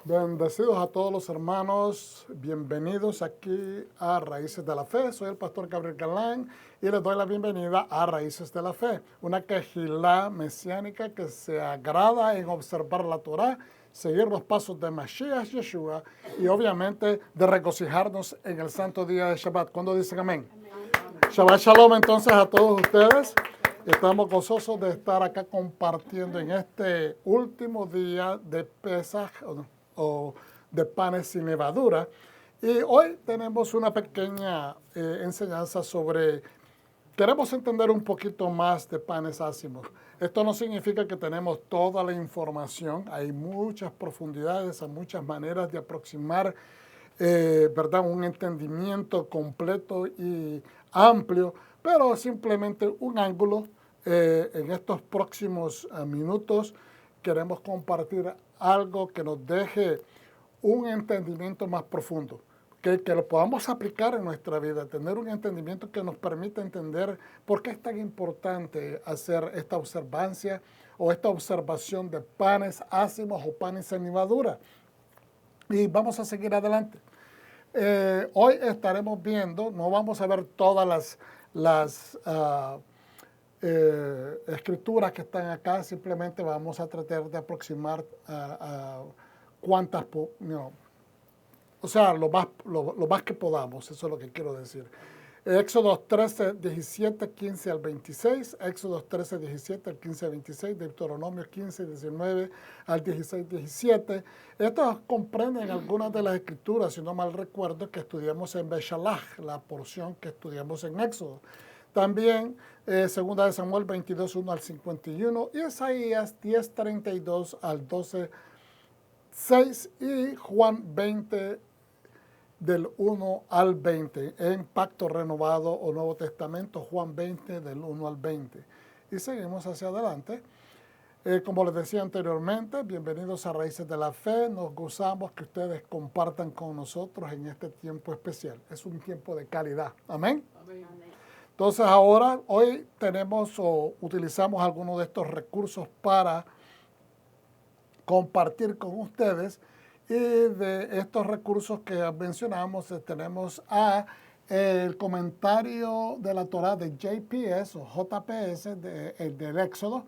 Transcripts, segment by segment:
Bendecidos a todos los hermanos, bienvenidos aquí a Raíces de la Fe. Soy el pastor Gabriel Galán y les doy la bienvenida a Raíces de la Fe, una quejilá mesiánica que se agrada en observar la Torá, seguir los pasos de Mashiach Yeshua y obviamente de regocijarnos en el santo día de Shabbat. ¿Cuándo dicen amén? Shabbat Shalom entonces a todos ustedes. Estamos gozosos de estar acá compartiendo en este último día de Pesaj o de panes sin levadura. Y hoy tenemos una pequeña enseñanza sobre, queremos entender un poquito más de panes ácimos. Esto no significa que tenemos toda la información, hay muchas profundidades, hay muchas maneras de aproximar ¿verdad? Un entendimiento completo y amplio, pero simplemente un ángulo. En estos próximos minutos queremos compartir algo que nos deje un entendimiento más profundo, que lo podamos aplicar en nuestra vida, tener un entendimiento que nos permita entender por qué es tan importante hacer esta observancia o esta observación de panes ácimos o panes sin levadura. Y vamos a seguir adelante. Hoy estaremos viendo, no vamos a ver todas las escrituras que están acá, simplemente vamos a tratar de aproximar a cuántas, o sea, lo más que podamos, eso es lo que quiero decir. Éxodo 13, 17, 15 al 26, Éxodo 13, 17 al 15 al 26, Deuteronomio 15, 19 al 16, 17. Estos comprenden algunas de las escrituras, si no mal recuerdo, que estudiamos en Beshalach, la porción que estudiamos en Éxodo. También segunda de Samuel 22, 1 al 51, y Isaías 10, 32 al 12, 6 y Juan 20, del 1 al 20, en Pacto Renovado o Nuevo Testamento, Juan 20, del 1 al 20. Y seguimos hacia adelante. Como les decía anteriormente, bienvenidos a Raíces de la Fe. Nos gozamos que ustedes compartan con nosotros en este tiempo especial. Es un tiempo de calidad. Amén. Amén. Entonces hoy tenemos o utilizamos algunos de estos recursos para compartir con ustedes. Y de estos recursos que mencionamos, tenemos el comentario de la Torá de JPS o JPS del Éxodo,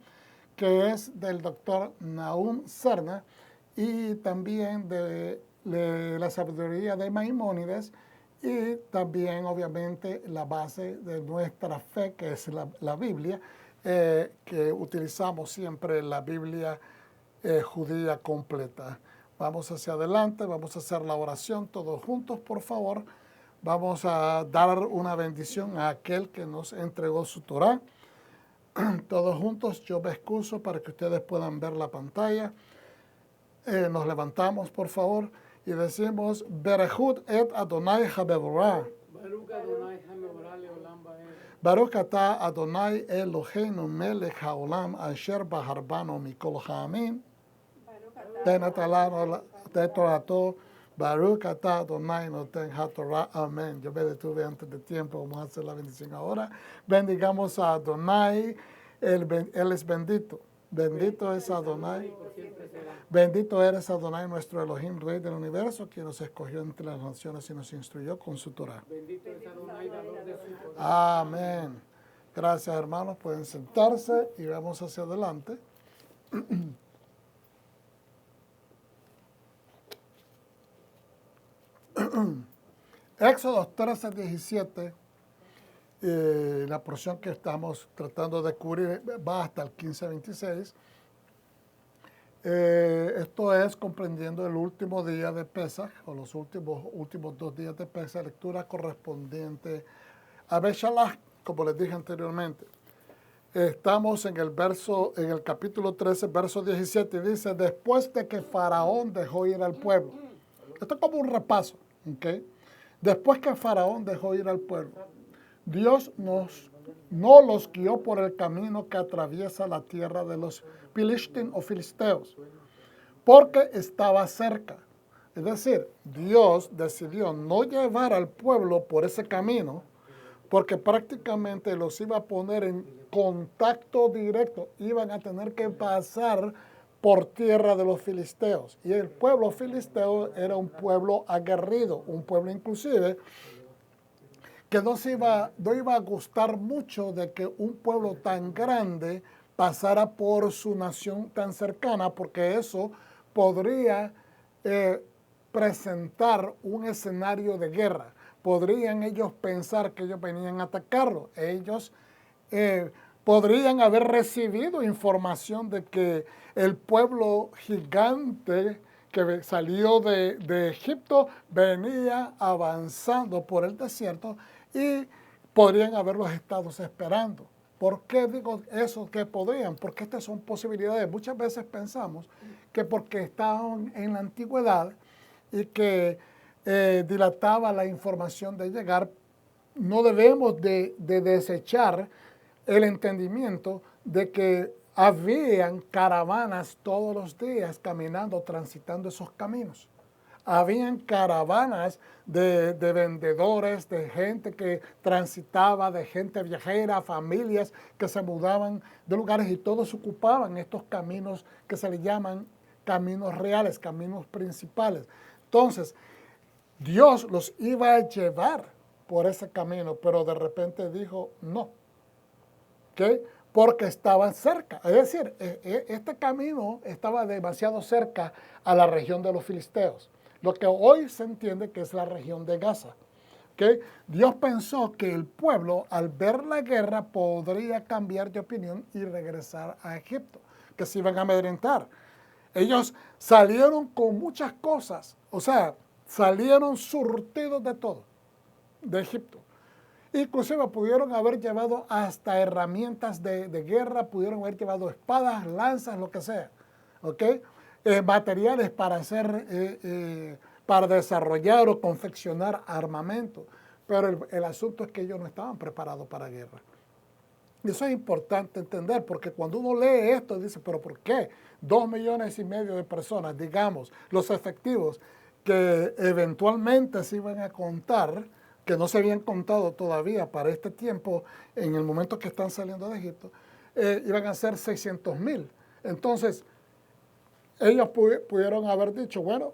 que es del doctor Nahum Serna, y también de la sabiduría de Maimónides, y también obviamente la base de nuestra fe, que es la Biblia, que utilizamos siempre la Biblia judía completa. Vamos hacia adelante, vamos a hacer la oración todos juntos, por favor. Vamos a dar una bendición a aquel que nos entregó su Torá. Todos juntos, yo me excuso para que ustedes puedan ver la pantalla. Nos levantamos, por favor, y decimos, Berechut et Adonai Habeborah. Baruch atah Adonai Eloheinu melech haolam asher baharbano mikol ha'amim. Baruch atah Adonai noten haTorah. Amén. Yo me detuve antes de tiempo. Vamos a hacer la bendición ahora. Bendigamos a Adonai. Él es bendito. Bendito es Adonai. Bendito eres Adonai, nuestro Elohim, Rey del universo, quien nos escogió entre las naciones y nos instruyó con su Torah. Bendito es Adonai, dador de su Torah. Amén. Gracias, hermanos. Pueden sentarse y vamos hacia adelante. Éxodo 13, 17, la porción que estamos tratando de cubrir va hasta el 15, 26. Esto es comprendiendo el último día de Pesaj, o los últimos 2 días de Pesaj, lectura correspondiente a Beshalach, como les dije anteriormente. Estamos en el capítulo 13, verso 17, y dice, después de que Faraón dejó ir al pueblo. Esto es como un repaso, ¿ok? Después que Faraón dejó ir al pueblo, Dios no los guió por el camino que atraviesa la tierra de los Filistín o filisteos, porque estaba cerca. Es decir, Dios decidió no llevar al pueblo por ese camino, porque prácticamente los iba a poner en contacto directo. Iban a tener que pasar por tierra de los filisteos. Y el pueblo filisteo era un pueblo aguerrido, un pueblo inclusive que no iba a gustar mucho de que un pueblo tan grande pasara por su nación tan cercana, porque eso podría presentar un escenario de guerra. Podrían ellos pensar que ellos venían a atacarlo. Ellos podrían haber recibido información de que el pueblo gigante que salió de Egipto venía avanzando por el desierto y podrían haberlos estado esperando. ¿Por qué digo eso que podrían? Porque estas son posibilidades. Muchas veces pensamos que porque estaban en la antigüedad y que dilataba la información de llegar, no debemos de desechar el entendimiento de que habían caravanas todos los días caminando, transitando esos caminos. Habían caravanas de vendedores, de gente que transitaba, de gente viajera, familias que se mudaban de lugares y todos ocupaban estos caminos que se le llaman caminos reales, caminos principales. Entonces, Dios los iba a llevar por ese camino, pero de repente dijo no. ¿Okay? Porque estaban cerca. Es decir, este camino estaba demasiado cerca a la región de los filisteos, lo que hoy se entiende que es la región de Gaza. ¿Okay? Dios pensó que el pueblo, al ver la guerra, podría cambiar de opinión y regresar a Egipto, que se iban a amedrentar. Ellos salieron con muchas cosas, o sea, salieron surtidos de todo, de Egipto. Inclusive pudieron haber llevado hasta herramientas de guerra, pudieron haber llevado espadas, lanzas, lo que sea, ¿ok? Materiales para hacer, para desarrollar o confeccionar armamento. Pero el asunto es que ellos no estaban preparados para guerra. Y eso es importante entender, porque cuando uno lee esto, dice, ¿pero por qué? 2,5 millones de personas, digamos, los efectivos que eventualmente se iban a contar, que no se habían contado todavía para este tiempo, en el momento que están saliendo de Egipto, iban a ser 600,000. Entonces, ellos pudieron haber dicho, bueno,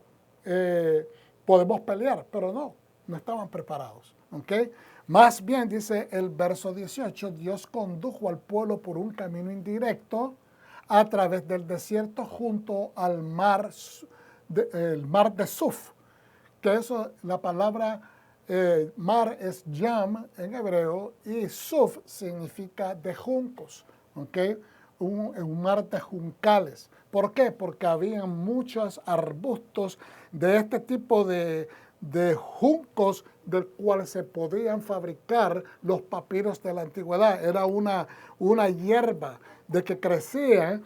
podemos pelear, pero no estaban preparados. ¿Okay? Más bien, dice el verso 18, Dios condujo al pueblo por un camino indirecto a través del desierto junto al mar, el mar de Suf, que eso, la palabra mar es yam en hebreo y suf significa de juncos, ¿okay? Un mar de juncales. ¿Por qué? Porque había muchos arbustos de este tipo de juncos del cual se podían fabricar los papiros de la antigüedad. Era una hierba de que crecía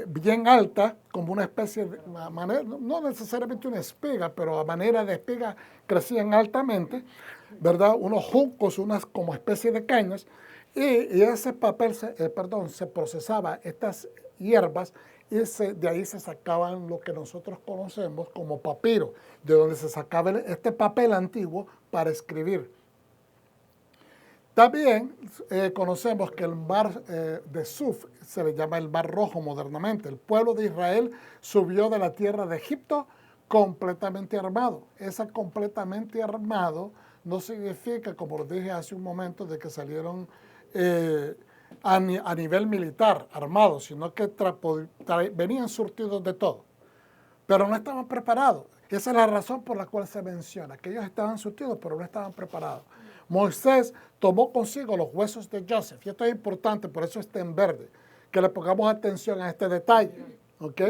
bien alta, como una especie de manera, no necesariamente una espiga, pero a manera de espiga crecían altamente, ¿verdad? Unos juncos, unas como especie de cañas, y ese papel, se procesaba, estas hierbas, y de ahí se sacaban lo que nosotros conocemos como papiro, de donde se sacaba este papel antiguo para escribir. También conocemos que el mar de Suf se le llama el Mar Rojo modernamente. El pueblo de Israel subió de la tierra de Egipto completamente armado. Ese completamente armado no significa, como lo dije hace un momento, de que salieron a nivel militar armados, sino que venían surtidos de todo, pero no estaban preparados. Esa es la razón por la cual se menciona, que ellos estaban surtidos, pero no estaban preparados. Moisés tomó consigo los huesos de Joseph, y esto es importante, por eso está en verde, que le pongamos atención a este detalle, ¿ok?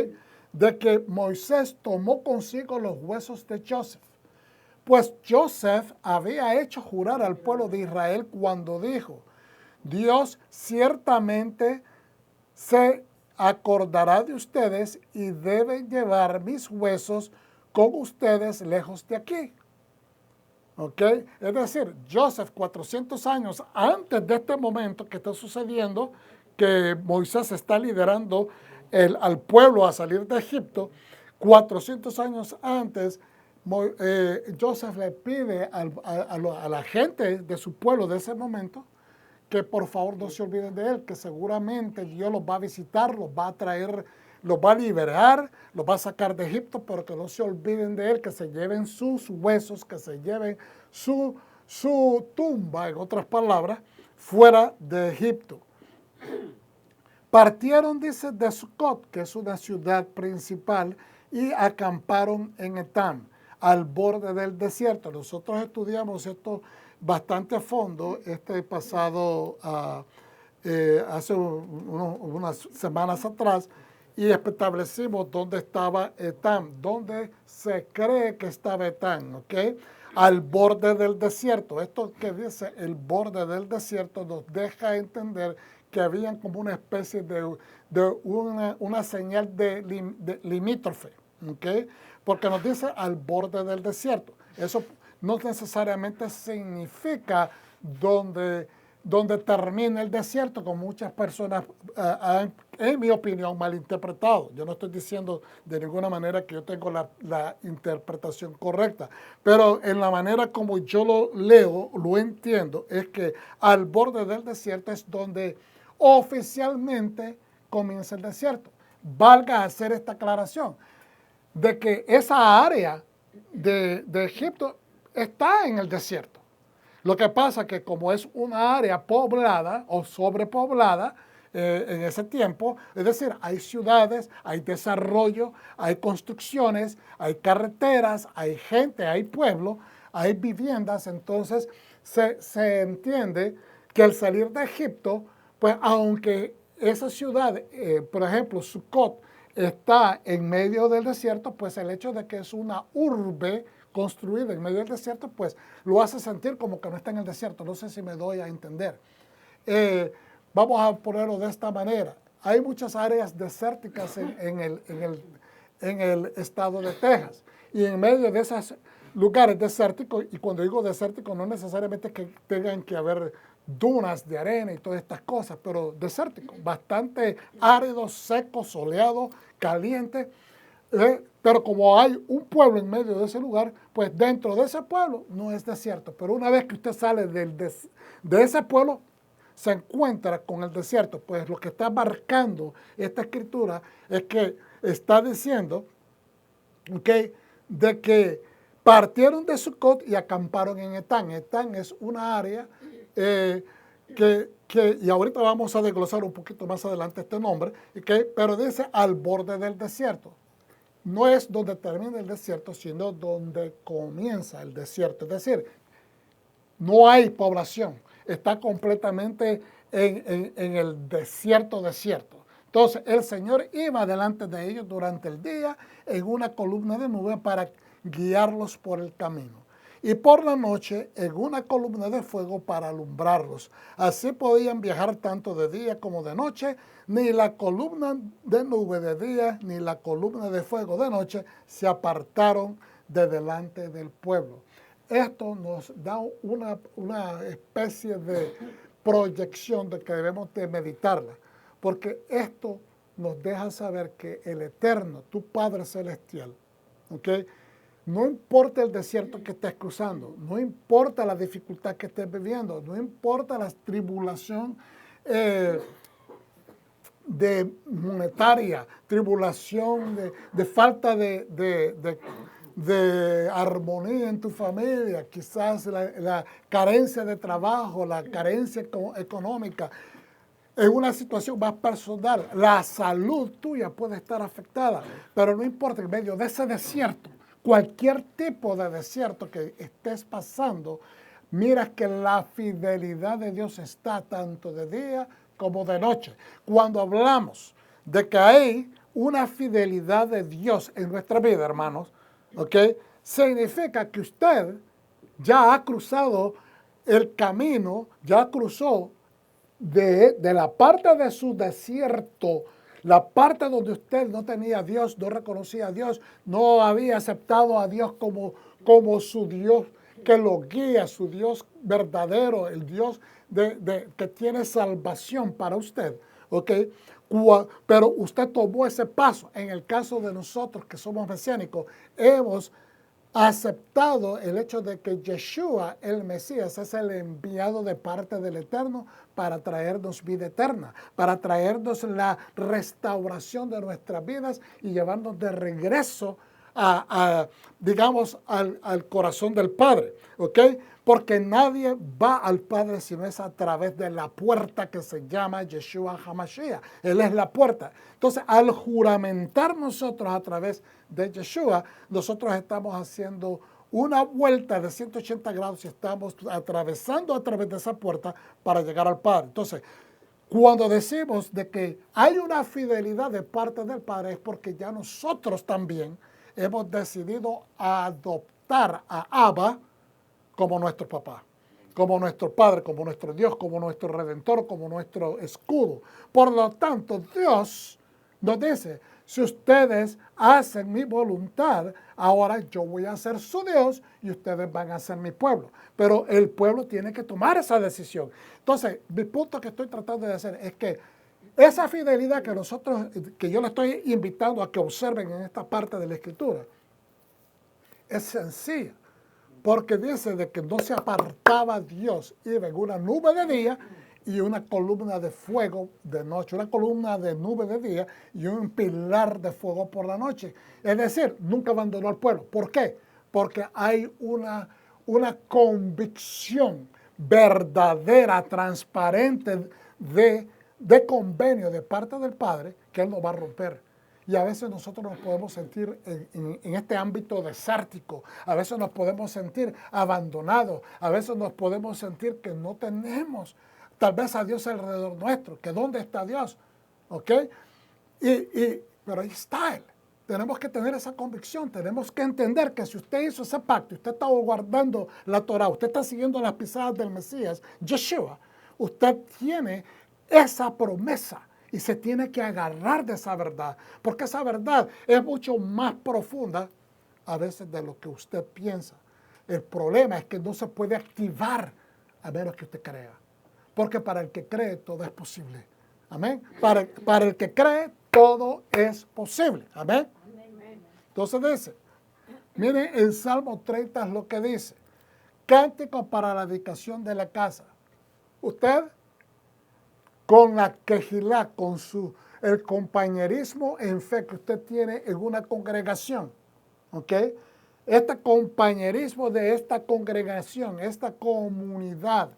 De que Moisés tomó consigo los huesos de Joseph. Pues Joseph había hecho jurar al pueblo de Israel cuando dijo, Dios ciertamente se acordará de ustedes y deben llevar mis huesos con ustedes lejos de aquí. ¿Ok? Es decir, Joseph, 400 años antes de este momento que está sucediendo, que Moisés está liderando al pueblo a salir de Egipto, 400 años antes, Joseph le pide a la gente de su pueblo de ese momento que por favor no se olviden de él, que seguramente Dios los va a visitar, los va a traer los va a liberar, los va a sacar de Egipto, pero que no se olviden de él, que se lleven sus huesos, que se lleven su tumba, en otras palabras, fuera de Egipto. Partieron, dice, de Sucot, que es una ciudad principal, y acamparon en Etam, al borde del desierto. Nosotros estudiamos esto bastante a fondo este pasado, hace unas semanas atrás, y establecimos dónde estaba Etam, dónde se cree que estaba Etam, ¿ok? Al borde del desierto. Esto que dice el borde del desierto nos deja entender que habían como una especie de una señal de limítrofe, ¿ok? Porque nos dice al borde del desierto. Eso no necesariamente significa donde termina el desierto, como muchas personas han, en mi opinión, malinterpretado. Yo no estoy diciendo de ninguna manera que yo tengo la interpretación correcta, pero en la manera como yo lo leo, lo entiendo, es que al borde del desierto es donde oficialmente comienza el desierto. Valga hacer esta aclaración de que esa área de Egipto está en el desierto. Lo que pasa es que como es una área poblada o sobrepoblada en ese tiempo, es decir, hay ciudades, hay desarrollo, hay construcciones, hay carreteras, hay gente, hay pueblo, hay viviendas, entonces se entiende que al salir de Egipto, pues aunque esa ciudad, por ejemplo, Sucot, está en medio del desierto, pues el hecho de que es una urbe construida en medio del desierto, pues lo hace sentir como que no está en el desierto. No sé si me doy a entender. Vamos a ponerlo de esta manera. Hay muchas áreas desérticas en el estado de Texas. Y en medio de esos lugares desérticos, y cuando digo desértico no necesariamente que tengan que haber dunas de arena y todas estas cosas, pero desértico, bastante árido, seco, soleado, caliente. Pero como hay un pueblo en medio de ese lugar, pues dentro de ese pueblo no es desierto. Pero una vez que usted sale de ese pueblo, se encuentra con el desierto. Pues lo que está marcando esta escritura es que está diciendo, ¿okay?, de que partieron de Sucot y acamparon en Etán. Etán es una área y ahorita vamos a desglosar un poquito más adelante este nombre, ¿okay?, pero dice al borde del desierto. No es donde termina el desierto, sino donde comienza el desierto. Es decir, no hay población, está completamente en el desierto. Entonces, el Señor iba delante de ellos durante el día en una columna de nube para guiarlos por el camino. Y por la noche en una columna de fuego para alumbrarlos. Así podían viajar tanto de día como de noche. Ni la columna de nube de día, ni la columna de fuego de noche se apartaron de delante del pueblo. Esto nos da una especie de proyección de que debemos de meditarla, porque esto nos deja saber que el Eterno, tu Padre Celestial, ¿okay?, no importa el desierto que estés cruzando, no importa la dificultad que estés viviendo, no importa la tribulación de monetaria, tribulación de falta de armonía en tu familia, quizás la carencia de trabajo, la carencia económica, en una situación más personal, la salud tuya puede estar afectada, pero no importa, en medio de ese desierto, cualquier tipo de desierto que estés pasando, mira que la fidelidad de Dios está tanto de día como de noche. Cuando hablamos de que hay una fidelidad de Dios en nuestra vida, hermanos, ¿okay?, significa que usted ya ha cruzado el camino, ya cruzó de la parte de su desierto, la parte donde usted no tenía a Dios, no reconocía a Dios, no había aceptado a Dios como su Dios que lo guía, su Dios verdadero, el Dios que tiene salvación para usted, ¿ok? Pero usted tomó ese paso. En el caso de nosotros que somos mesiánicos, hemos aceptado el hecho de que Yeshua, el Mesías, es el enviado de parte del Eterno para traernos vida eterna, para traernos la restauración de nuestras vidas y llevarnos de regreso digamos, al corazón del Padre, ¿ok? Porque nadie va al Padre si no es a través de la puerta que se llama Yeshua HaMashiach. Él es la puerta. Entonces, al juramentar nosotros a través de Yeshua, nosotros estamos haciendo una vuelta de 180 grados y estamos atravesando a través de esa puerta para llegar al Padre. Entonces, cuando decimos de que hay una fidelidad de parte del Padre es porque ya nosotros también hemos decidido adoptar a Abba como nuestro papá, como nuestro Padre, como nuestro Dios, como nuestro Redentor, como nuestro escudo. Por lo tanto, Dios nos dice, si ustedes hacen mi voluntad, ahora yo voy a ser su Dios y ustedes van a ser mi pueblo. Pero el pueblo tiene que tomar esa decisión. Entonces, mi punto que estoy tratando de hacer es que esa fidelidad que yo le estoy invitando a que observen en esta parte de la Escritura, es sencilla, porque dice de que no se apartaba Dios, iba en una nube de día y una columna de fuego de noche, una columna de nube de día y un pilar de fuego por la noche. Es decir, nunca abandonó al pueblo. ¿Por qué? Porque hay una convicción verdadera, transparente de convenio de parte del Padre que Él no va a romper. Y a veces nosotros nos podemos sentir en este ámbito desértico, a veces nos podemos sentir abandonados, a veces nos podemos sentir que no tenemos tal vez a Dios alrededor nuestro, que dónde está Dios, ¿ok? Pero ahí está Él. Tenemos que tener esa convicción, tenemos que entender que si usted hizo ese pacto, usted está guardando la Torah, usted está siguiendo las pisadas del Mesías, Yeshua, usted tiene esa promesa y se tiene que agarrar de esa verdad, porque esa verdad es mucho más profunda a veces de lo que usted piensa. El problema es que no se puede activar a menos que usted crea, porque para el que cree todo es posible. Amén. Para el que cree todo es posible. Amén. Entonces dice, miren el Salmo 30 es lo que dice, cántico para la dedicación de la casa. Usted con la quejilá, con el compañerismo en fe que usted tiene en una congregación, ¿ok? Este compañerismo de esta congregación, esta comunidad,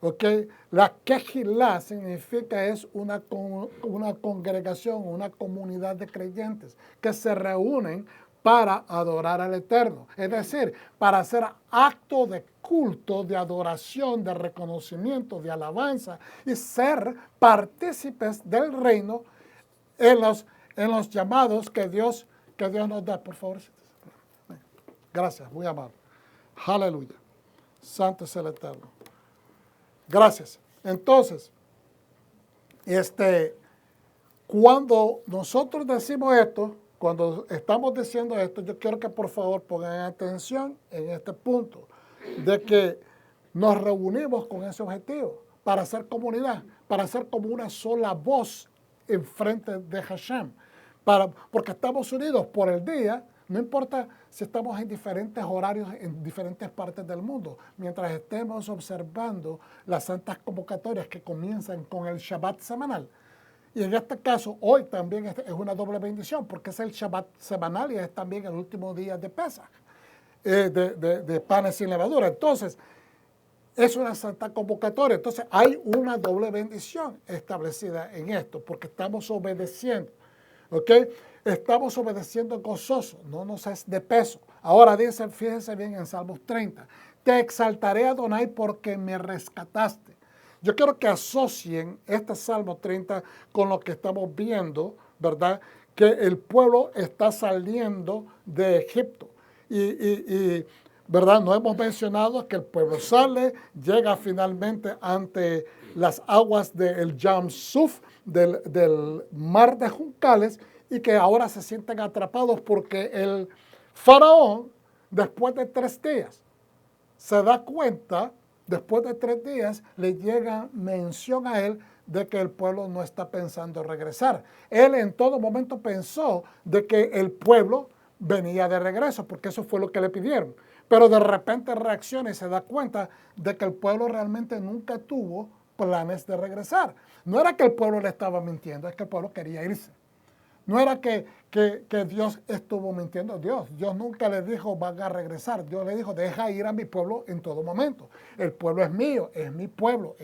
¿ok? La quejilá significa es una congregación, una comunidad de creyentes que se reúnen para adorar al Eterno, es decir, para hacer acto de culto, de adoración, de reconocimiento, de alabanza y ser partícipes del reino en los llamados que Dios nos da. Por favor. Gracias, muy amable. Aleluya. Santo es el Eterno. Gracias. Entonces, cuando nosotros decimos esto, cuando estamos diciendo esto, yo quiero que por favor pongan atención en este punto, de que nos reunimos con ese objetivo, para hacer comunidad, para ser como una sola voz en frente de Hashem, porque estamos unidos por el día, no importa si estamos en diferentes horarios en diferentes partes del mundo, mientras estemos observando las santas convocatorias que comienzan con el Shabbat semanal. Y en este caso, hoy también es una doble bendición, porque es el Shabbat semanal y es también el último día de Pesaj, de panes sin levadura. Entonces, es una santa convocatoria. Entonces, hay una doble bendición establecida en esto, porque estamos obedeciendo, ¿ok? Estamos obedeciendo gozoso, no nos es de peso. Ahora dice, fíjense bien en Salmos 30, te exaltaré, Adonai, porque me rescataste. Yo quiero que asocien este Salmo 30 con lo que estamos viendo, ¿verdad? Que el pueblo está saliendo de Egipto. ¿Verdad? No hemos mencionado que el pueblo sale, llega finalmente ante las aguas del Yam Suf, del mar de Juncales, y que ahora se sienten atrapados porque el faraón, después de 3 días, se da cuenta. Después de 3 días le llega mención a él de que el pueblo no está pensando regresar. Él en todo momento pensó de que el pueblo venía de regreso, porque eso fue lo que le pidieron. Pero de repente reacciona y se da cuenta de que el pueblo realmente nunca tuvo planes de regresar. No era que el pueblo le estaba mintiendo, es que el pueblo quería irse. No era que Dios estuvo mintiendo a Dios. Dios nunca le dijo, van a regresar. Dios le dijo, deja ir a mi pueblo en todo momento. El pueblo es mío, es mi pueblo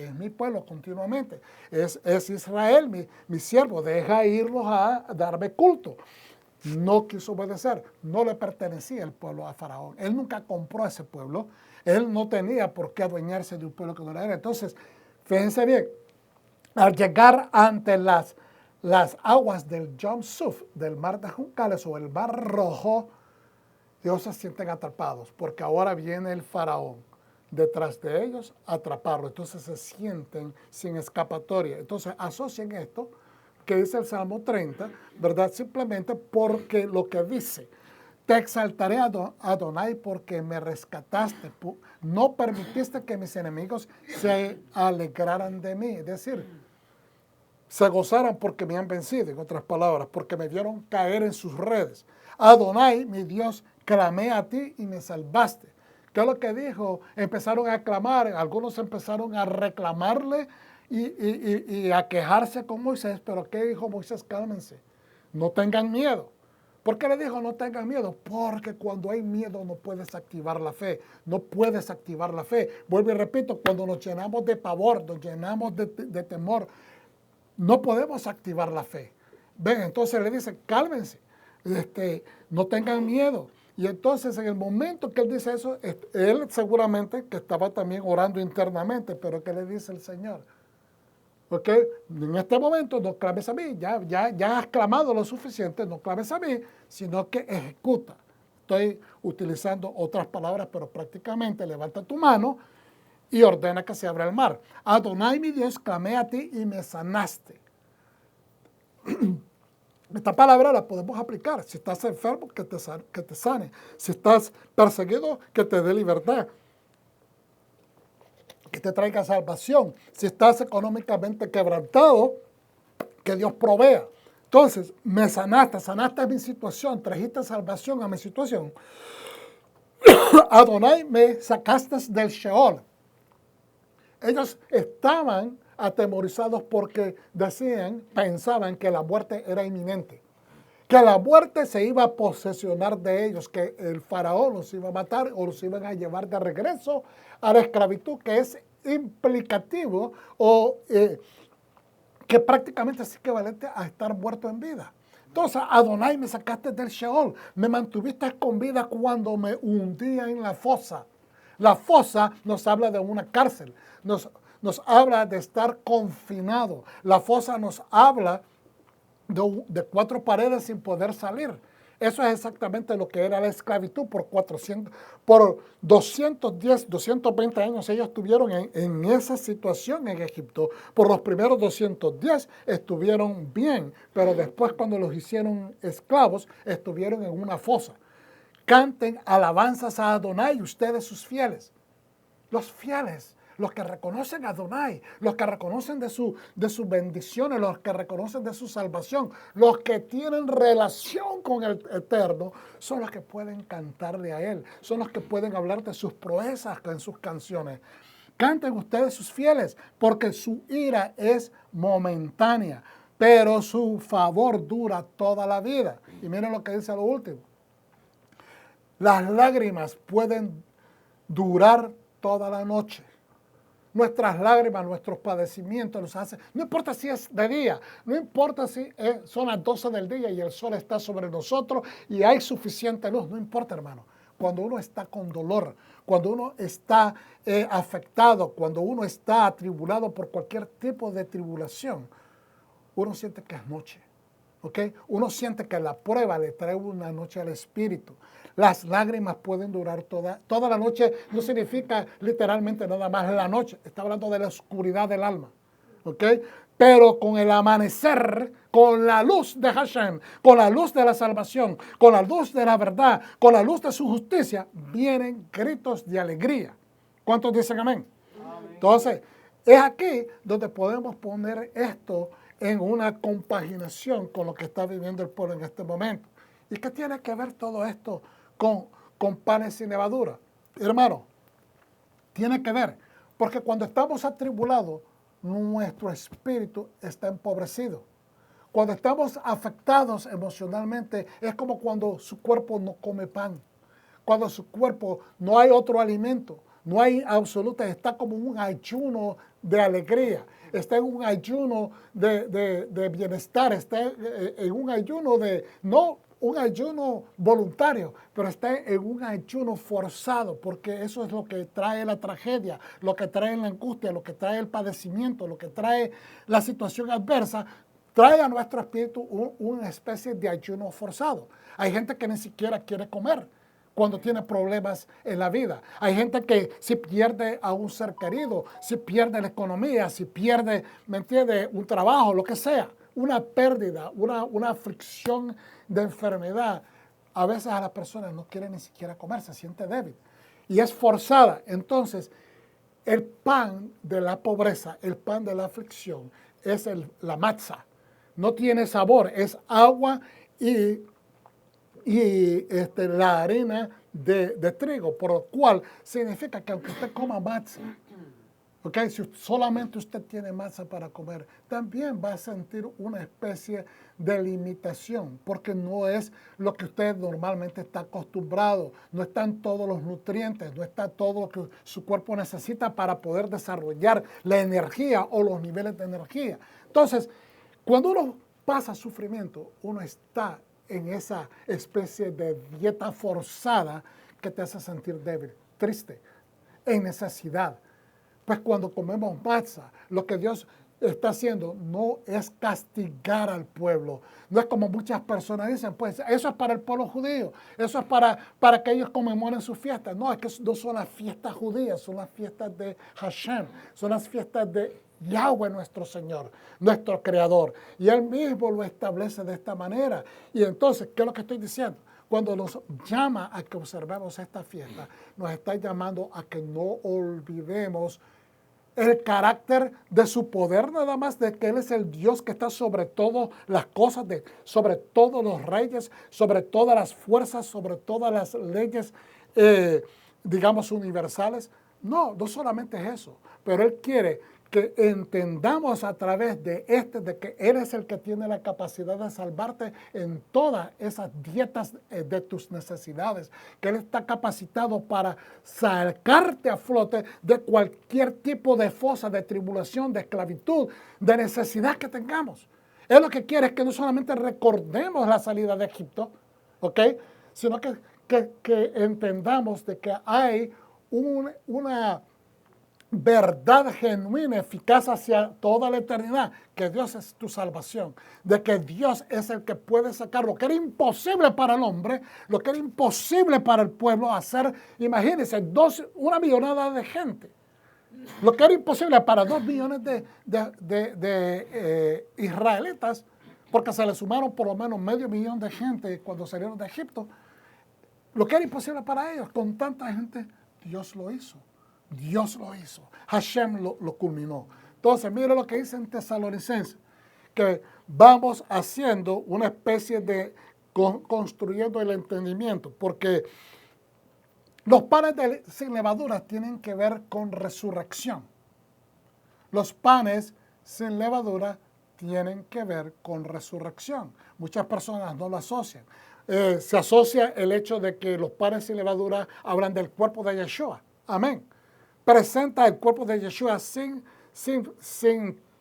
continuamente. Es Israel, mi siervo. Deja irlos a darme culto. No quiso obedecer. No le pertenecía el pueblo a Faraón. Él nunca compró a ese pueblo. Él no tenía por qué adueñarse de un pueblo que no era. Entonces, fíjense bien, al llegar ante las aguas del Yam Suf, del mar de Juncales o el mar rojo, ellos se sienten atrapados, porque ahora viene el faraón detrás de ellos a atraparlo. Entonces se sienten sin escapatoria. Entonces asocian esto que dice el Salmo 30, ¿verdad? Simplemente porque lo que dice, te exaltaré, Adonai, porque me rescataste. No permitiste que mis enemigos se alegraran de mí. Es decir, se gozaran porque me han vencido, en otras palabras, porque me vieron caer en sus redes. Adonai, mi Dios, clamé a ti y me salvaste. ¿Qué es lo que dijo? Empezaron a clamar, algunos empezaron a reclamarle y a quejarse con Moisés, pero ¿qué dijo Moisés? Cálmense, no tengan miedo. ¿Por qué le dijo no tengan miedo? Porque cuando hay miedo no puedes activar la fe, no puedes activar la fe. Vuelvo y repito, cuando nos llenamos de pavor, nos llenamos de temor, no podemos activar la fe. Ven, entonces le dice, cálmense, no tengan miedo. Y entonces en el momento que él dice eso, él seguramente que estaba también orando internamente, pero ¿qué le dice el Señor? ¿Ok? En este momento no clames a mí, ya has clamado lo suficiente, no clames a mí, sino que ejecuta. Estoy utilizando otras palabras, pero prácticamente levanta tu mano y ordena que se abra el mar. Adonai, mi Dios, clamé a ti y me sanaste. Esta palabra la podemos aplicar. Si estás enfermo, que te sane. Si estás perseguido, que te dé libertad. Que te traiga salvación. Si estás económicamente quebrantado, que Dios provea. Entonces, me sanaste mi situación, trajiste salvación a mi situación. Adonai, me sacaste del Sheol. Ellos estaban atemorizados porque pensaban que la muerte era inminente, que la muerte se iba a posesionar de ellos, que el faraón los iba a matar o los iban a llevar de regreso a la esclavitud, que es implicativo o que prácticamente es equivalente a estar muerto en vida. Entonces, Adonai, me sacaste del Sheol, me mantuviste con vida cuando me hundía en la fosa. La fosa nos habla de una cárcel, nos habla de estar confinado. La fosa nos habla de 4 paredes sin poder salir. Eso es exactamente lo que era la esclavitud por 210, 220 años ellos estuvieron en esa situación en Egipto. Por los primeros 210 estuvieron bien, pero después cuando los hicieron esclavos estuvieron en una fosa. Canten alabanzas a Adonai, ustedes sus fieles. Los fieles, los que reconocen a Adonai, los que reconocen de sus bendiciones, los que reconocen de su salvación, los que tienen relación con el Eterno, son los que pueden cantarle a Él, son los que pueden hablar de sus proezas en sus canciones. Canten ustedes sus fieles, porque su ira es momentánea, pero su favor dura toda la vida. Y miren lo que dice a lo último. Las lágrimas pueden durar toda la noche. Nuestras lágrimas, nuestros padecimientos nos hacen, no importa si es de día, no importa si son las 12 del día y el sol está sobre nosotros y hay suficiente luz, no importa, hermano. Cuando uno está con dolor, cuando uno está afectado, cuando uno está atribulado por cualquier tipo de tribulación, uno siente que es noche. ¿Okay? Uno siente que la prueba le trae una noche al espíritu. Las lágrimas pueden durar toda la noche. No significa literalmente nada más la noche. Está hablando de la oscuridad del alma. ¿Okay? Pero con el amanecer, con la luz de Hashem, con la luz de la salvación, con la luz de la verdad, con la luz de su justicia, vienen gritos de alegría. ¿Cuántos dicen amén? Amén. Entonces, es aquí donde podemos poner esto en una compaginación con lo que está viviendo el pueblo en este momento. ¿Y qué tiene que ver todo esto con panes sin levadura? Hermano, tiene que ver, porque cuando estamos atribulados, nuestro espíritu está empobrecido. Cuando estamos afectados emocionalmente, es como cuando su cuerpo no come pan. Cuando su cuerpo no hay otro alimento, no hay absoluta, está como un ayuno de alegría, está en un ayuno de bienestar, está en un ayuno no un ayuno voluntario, pero está en un ayuno forzado, porque eso es lo que trae la tragedia, lo que trae la angustia, lo que trae el padecimiento, lo que trae la situación adversa, trae a nuestro espíritu una especie de ayuno forzado. Hay gente que ni siquiera quiere comer cuando tiene problemas en la vida. Hay gente que si pierde a un ser querido, si pierde la economía, si pierde, ¿me entiende?, un trabajo, lo que sea, una pérdida, una aflicción de enfermedad, a veces a las personas no quieren ni siquiera comer, se siente débil y es forzada. Entonces, el pan de la pobreza, el pan de la aflicción, es la matzah. No tiene sabor, es agua y la harina de trigo, por lo cual significa que aunque usted coma matzah, ¿okay?, si solamente usted tiene matzah para comer, también va a sentir una especie de limitación, porque no es lo que usted normalmente está acostumbrado, no están todos los nutrientes, no está todo lo que su cuerpo necesita para poder desarrollar la energía o los niveles de energía. Entonces, cuando uno pasa sufrimiento, uno está en esa especie de dieta forzada que te hace sentir débil, triste, en necesidad. Pues cuando comemos matzah, lo que Dios está haciendo no es castigar al pueblo. No es como muchas personas dicen, pues eso es para el pueblo judío, eso es para que ellos conmemoren sus fiestas. No, es que no son las fiestas judías, son las fiestas de Hashem, son las fiestas de Yahweh nuestro Señor, nuestro Creador. Y Él mismo lo establece de esta manera. Y entonces, ¿qué es lo que estoy diciendo? Cuando nos llama a que observemos esta fiesta, nos está llamando a que no olvidemos el carácter de su poder, nada más de que Él es el Dios que está sobre todas las cosas, sobre todos los reyes, sobre todas las fuerzas, sobre todas las leyes, digamos, universales. No, no solamente es eso, pero Él quiere que entendamos a través de que Él es el que tiene la capacidad de salvarte en todas esas dietas de tus necesidades, que Él está capacitado para sacarte a flote de cualquier tipo de fosa, de tribulación, de esclavitud, de necesidad que tengamos. Él lo que quiere es que no solamente recordemos la salida de Egipto, ¿ok?, sino que entendamos de que hay una verdad genuina, eficaz hacia toda la eternidad, que Dios es tu salvación, de que Dios es el que puede sacar lo que era imposible para el hombre, lo que era imposible para el pueblo hacer. Imagínense, 1 millonada de gente, lo que era imposible para 2 millones de israelitas, porque se le sumaron por lo menos medio millón de gente cuando salieron de Egipto. Lo que era imposible para ellos, con tanta gente, Dios lo hizo. Dios lo hizo. Hashem lo culminó. Entonces, mire lo que dice en Tesalonicenses, que vamos haciendo una especie de construyendo el entendimiento, porque los panes sin levadura tienen que ver con resurrección. Los panes sin levadura tienen que ver con resurrección. Muchas personas no lo asocian. Se asocia el hecho de que los panes sin levadura hablan del cuerpo de Yeshua. Amén. Presenta el cuerpo de Yeshua sin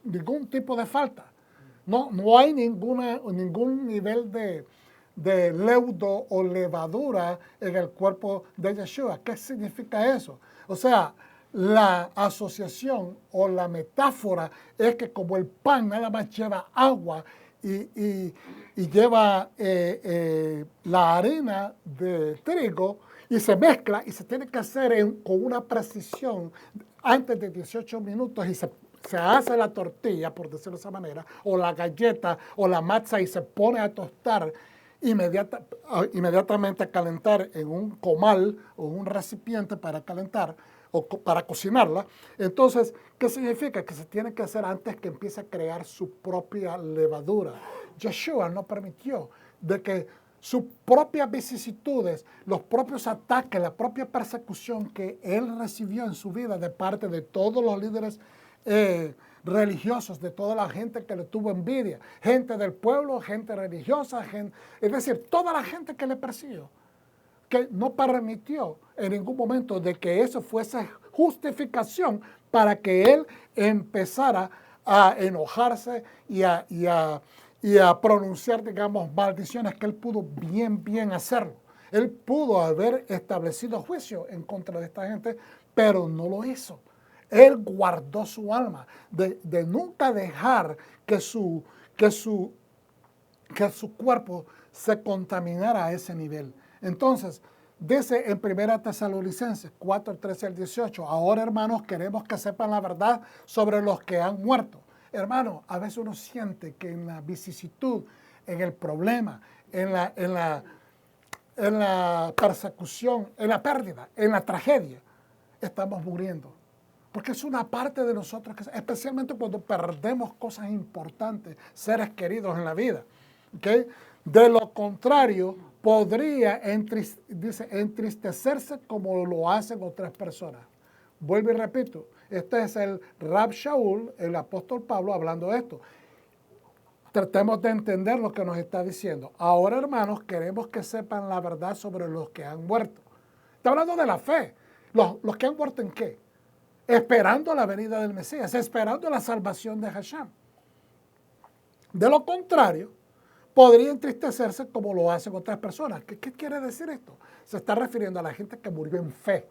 ningún tipo de falta. No hay ningún nivel de leudo o levadura en el cuerpo de Yeshua. ¿Qué significa eso? O sea, la asociación o la metáfora es que como el pan nada más lleva agua y lleva la harina de trigo, y se mezcla y se tiene que hacer con una precisión antes de 18 minutos y se hace la tortilla, por decirlo de esa manera, o la galleta o la matzah y se pone a tostar inmediatamente a calentar en un comal o un recipiente para calentar o para cocinarla. Entonces, ¿qué significa? Que se tiene que hacer antes que empiece a crear su propia levadura. Yeshua no permitió de que sus propias vicisitudes, los propios ataques, la propia persecución que él recibió en su vida de parte de todos los líderes religiosos, de toda la gente que le tuvo envidia, gente del pueblo, gente religiosa, es decir, toda la gente que le persiguió, que no permitió en ningún momento de que eso fuese justificación para que él empezara a enojarse y a pronunciar, digamos, maldiciones, que él pudo bien hacerlo. Él pudo haber establecido juicio en contra de esta gente, pero no lo hizo. Él guardó su alma de nunca dejar que su cuerpo se contaminara a ese nivel. Entonces, dice en 1 Tesalonicenses 4, 13 al 18, ahora, hermanos, queremos que sepan la verdad sobre los que han muerto. Hermano, a veces uno siente que en la vicisitud, en el problema, en la persecución, en la pérdida, en la tragedia, estamos muriendo. Porque es una parte de nosotros, especialmente cuando perdemos cosas importantes, seres queridos en la vida. ¿Okay? De lo contrario, podría entristecerse como lo hacen otras personas. Vuelvo y repito, este es el Rab Shaul, el apóstol Pablo, hablando de esto. Tratemos de entender lo que nos está diciendo. Ahora, hermanos, queremos que sepan la verdad sobre los que han muerto. Está hablando de la fe. ¿Los que han muerto en qué? Esperando la venida del Mesías, esperando la salvación de Hashem. De lo contrario, podría entristecerse como lo hacen otras personas. ¿Qué quiere decir esto? Se está refiriendo a la gente que murió en fe,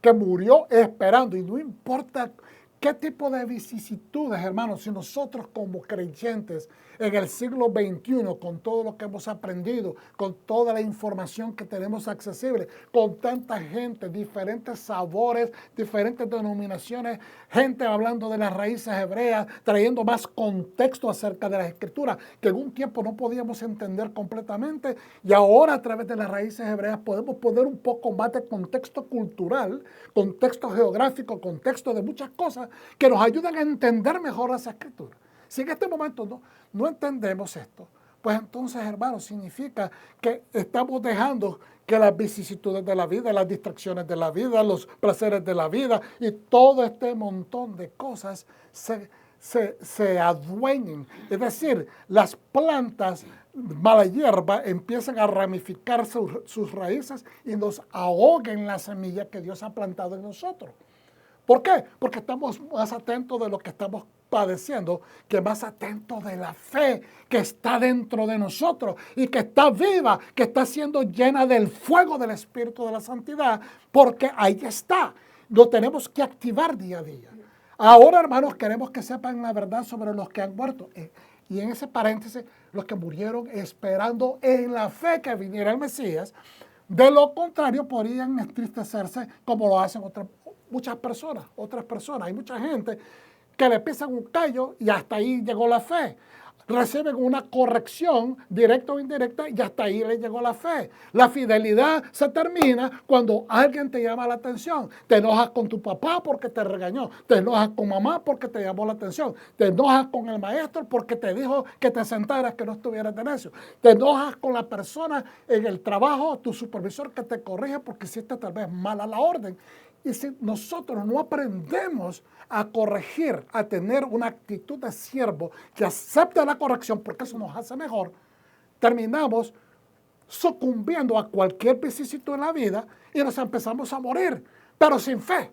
que murió esperando, y no importa qué tipo de vicisitudes, hermanos, si nosotros como creyentes en el siglo XXI, con todo lo que hemos aprendido, con toda la información que tenemos accesible, con tanta gente, diferentes sabores, diferentes denominaciones, gente hablando de las raíces hebreas, trayendo más contexto acerca de las escrituras, que en un tiempo no podíamos entender completamente, y ahora a través de las raíces hebreas podemos poner un poco más de contexto cultural, contexto geográfico, contexto de muchas cosas que nos ayudan a entender mejor las escrituras. Si en este momento no entendemos esto, pues entonces, hermanos, significa que estamos dejando que las vicisitudes de la vida, las distracciones de la vida, los placeres de la vida y todo este montón de cosas se adueñen. Es decir, las plantas, mala hierba, empiezan a ramificar sus raíces y nos ahoguen la semilla que Dios ha plantado en nosotros. ¿Por qué? Porque estamos más atentos de lo que estamos padeciendo, que más atentos de la fe que está dentro de nosotros y que está viva, que está siendo llena del fuego del Espíritu de la Santidad, porque ahí está. Lo tenemos que activar día a día. Ahora, hermanos, queremos que sepan la verdad sobre los que han muerto. Y en ese paréntesis, los que murieron esperando en la fe que viniera el Mesías. De lo contrario, podrían entristecerse como lo hacen muchas personas, otras personas. Hay mucha gente que le pisan un callo y hasta ahí llegó la fe. Reciben una corrección directa o indirecta y hasta ahí le llegó la fe. La fidelidad se termina cuando alguien te llama la atención. Te enojas con tu papá porque te regañó. Te enojas con mamá porque te llamó la atención. Te enojas con el maestro porque te dijo que te sentaras, que no estuvieras de necio. Te enojas con la persona en el trabajo, tu supervisor, que te corrige porque hiciste tal vez mal a la orden. Y si nosotros no aprendemos a corregir, a tener una actitud de siervo que acepte la corrección, porque eso nos hace mejor, terminamos sucumbiendo a cualquier vicisitud en la vida y nos empezamos a morir, pero sin fe,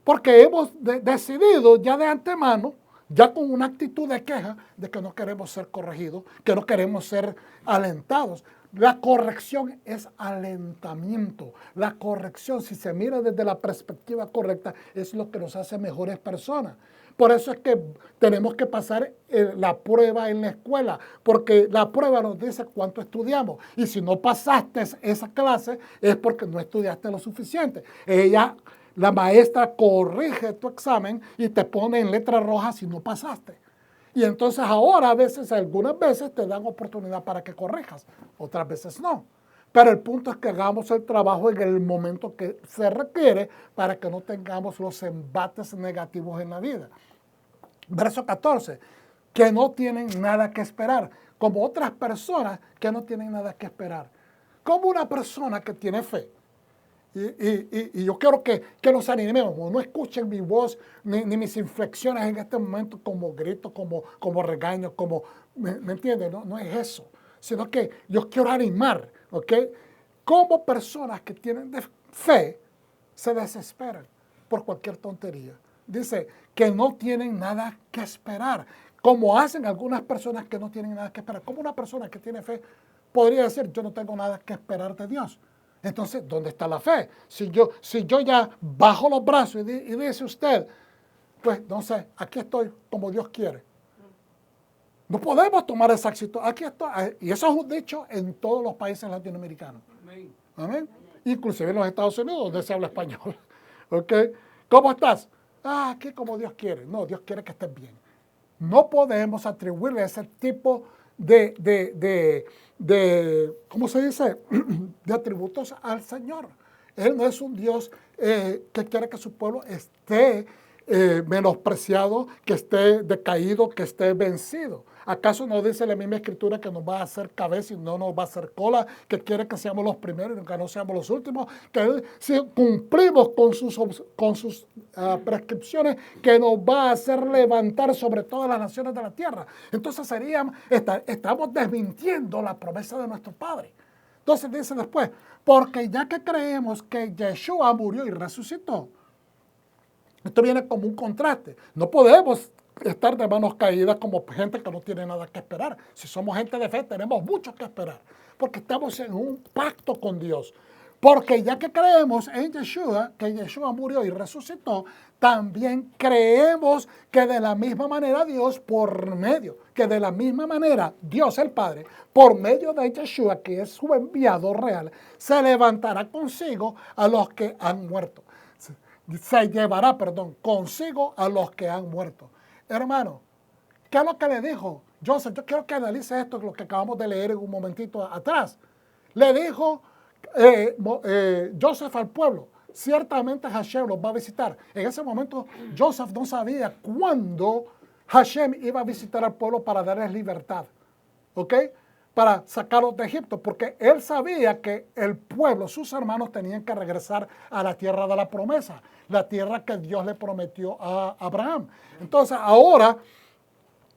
porque hemos decidido ya de antemano, ya con una actitud de queja, de que no queremos ser corregidos, que no queremos ser alentados. La corrección es alentamiento. La corrección, si se mira desde la perspectiva correcta, es lo que nos hace mejores personas. Por eso es que tenemos que pasar la prueba en la escuela, porque la prueba nos dice cuánto estudiamos. Y si no pasaste esa clase, es porque no estudiaste lo suficiente. La maestra corrige tu examen y te pone en letra roja si no pasaste. Y entonces ahora algunas veces te dan oportunidad para que corrijas, otras veces no. Pero el punto es que hagamos el trabajo en el momento que se requiere para que no tengamos los embates negativos en la vida. Verso 14, que no tienen nada que esperar. como otras personas que no tienen nada que esperar. Como una persona que tiene fe. Y yo quiero que nos animemos, no escuchen mi voz ni mis inflexiones en este momento como grito, como regaño, ¿me entienden? No es eso, sino que yo quiero animar, ¿ok? Como personas que tienen fe se desesperan por cualquier tontería. Dice que no tienen nada que esperar, como hacen algunas personas que no tienen nada que esperar. Como una persona que tiene fe podría decir, yo no tengo nada que esperar de Dios. Entonces, ¿dónde está la fe? Si yo ya bajo los brazos y dice usted, pues no sé, aquí estoy como Dios quiere. No podemos tomar esa actitud. Aquí estoy. Y eso es un dicho en todos los países latinoamericanos. Amén. Amén. Inclusive en los Estados Unidos, donde se habla español. ¿Ok? ¿Cómo estás? Aquí como Dios quiere. No, Dios quiere que estés bien. No podemos atribuirle ese tipo de ¿cómo se dice? De atributos al Señor. Él no es un Dios que quiere que su pueblo esté menospreciado, que esté decaído, que esté vencido. ¿Acaso no dice la misma Escritura que nos va a hacer cabeza y no nos va a hacer cola, que quiere que seamos los primeros y que no seamos los últimos? Que si cumplimos con sus prescripciones, que nos va a hacer levantar sobre todas las naciones de la tierra. Entonces estamos desmintiendo la promesa de nuestro Padre. Entonces dice después, porque ya que creemos que Yeshua murió y resucitó, esto viene como un contraste. No podemos estar de manos caídas como gente que no tiene nada que esperar. Si somos gente de fe, tenemos mucho que esperar, porque estamos en un pacto con Dios. Porque ya que creemos en Yeshua, que Yeshua murió y resucitó, también creemos que de la misma manera Dios que de la misma manera Dios el Padre, por medio de Yeshua, que es su enviado real, se levantará consigo a los que han muerto. Se llevará, consigo a los que han muerto. Hermano, ¿qué es lo que le dijo Joseph? Yo quiero que analice esto, lo que acabamos de leer en un momentito atrás. Le dijo Joseph al pueblo, ciertamente Hashem los va a visitar. En ese momento Joseph no sabía cuándo Hashem iba a visitar al pueblo para darles libertad, ¿ok? Para sacarlos de Egipto, porque él sabía que el pueblo, sus hermanos, tenían que regresar a la tierra de la promesa, la tierra que Dios le prometió a Abraham. Entonces, ahora,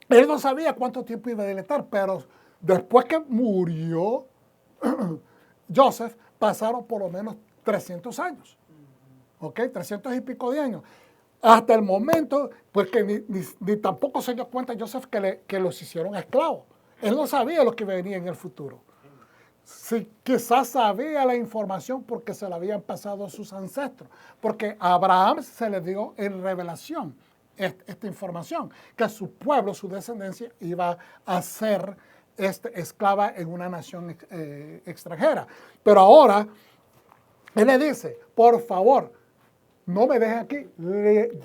él no sabía cuánto tiempo iba a dilatar, pero después que murió Joseph, pasaron por lo menos 300 años, ¿ok? 300 y pico de años. Hasta el momento, pues que ni tampoco se dio cuenta Joseph que los hicieron esclavos. Él no sabía lo que venía en el futuro. Sí, quizás sabía la información porque se la habían pasado a sus ancestros. Porque a Abraham se le dio en revelación esta información, que su pueblo, su descendencia, iba a ser esclava en una nación extranjera. Pero ahora, él le dice, por favor, no me dejen aquí,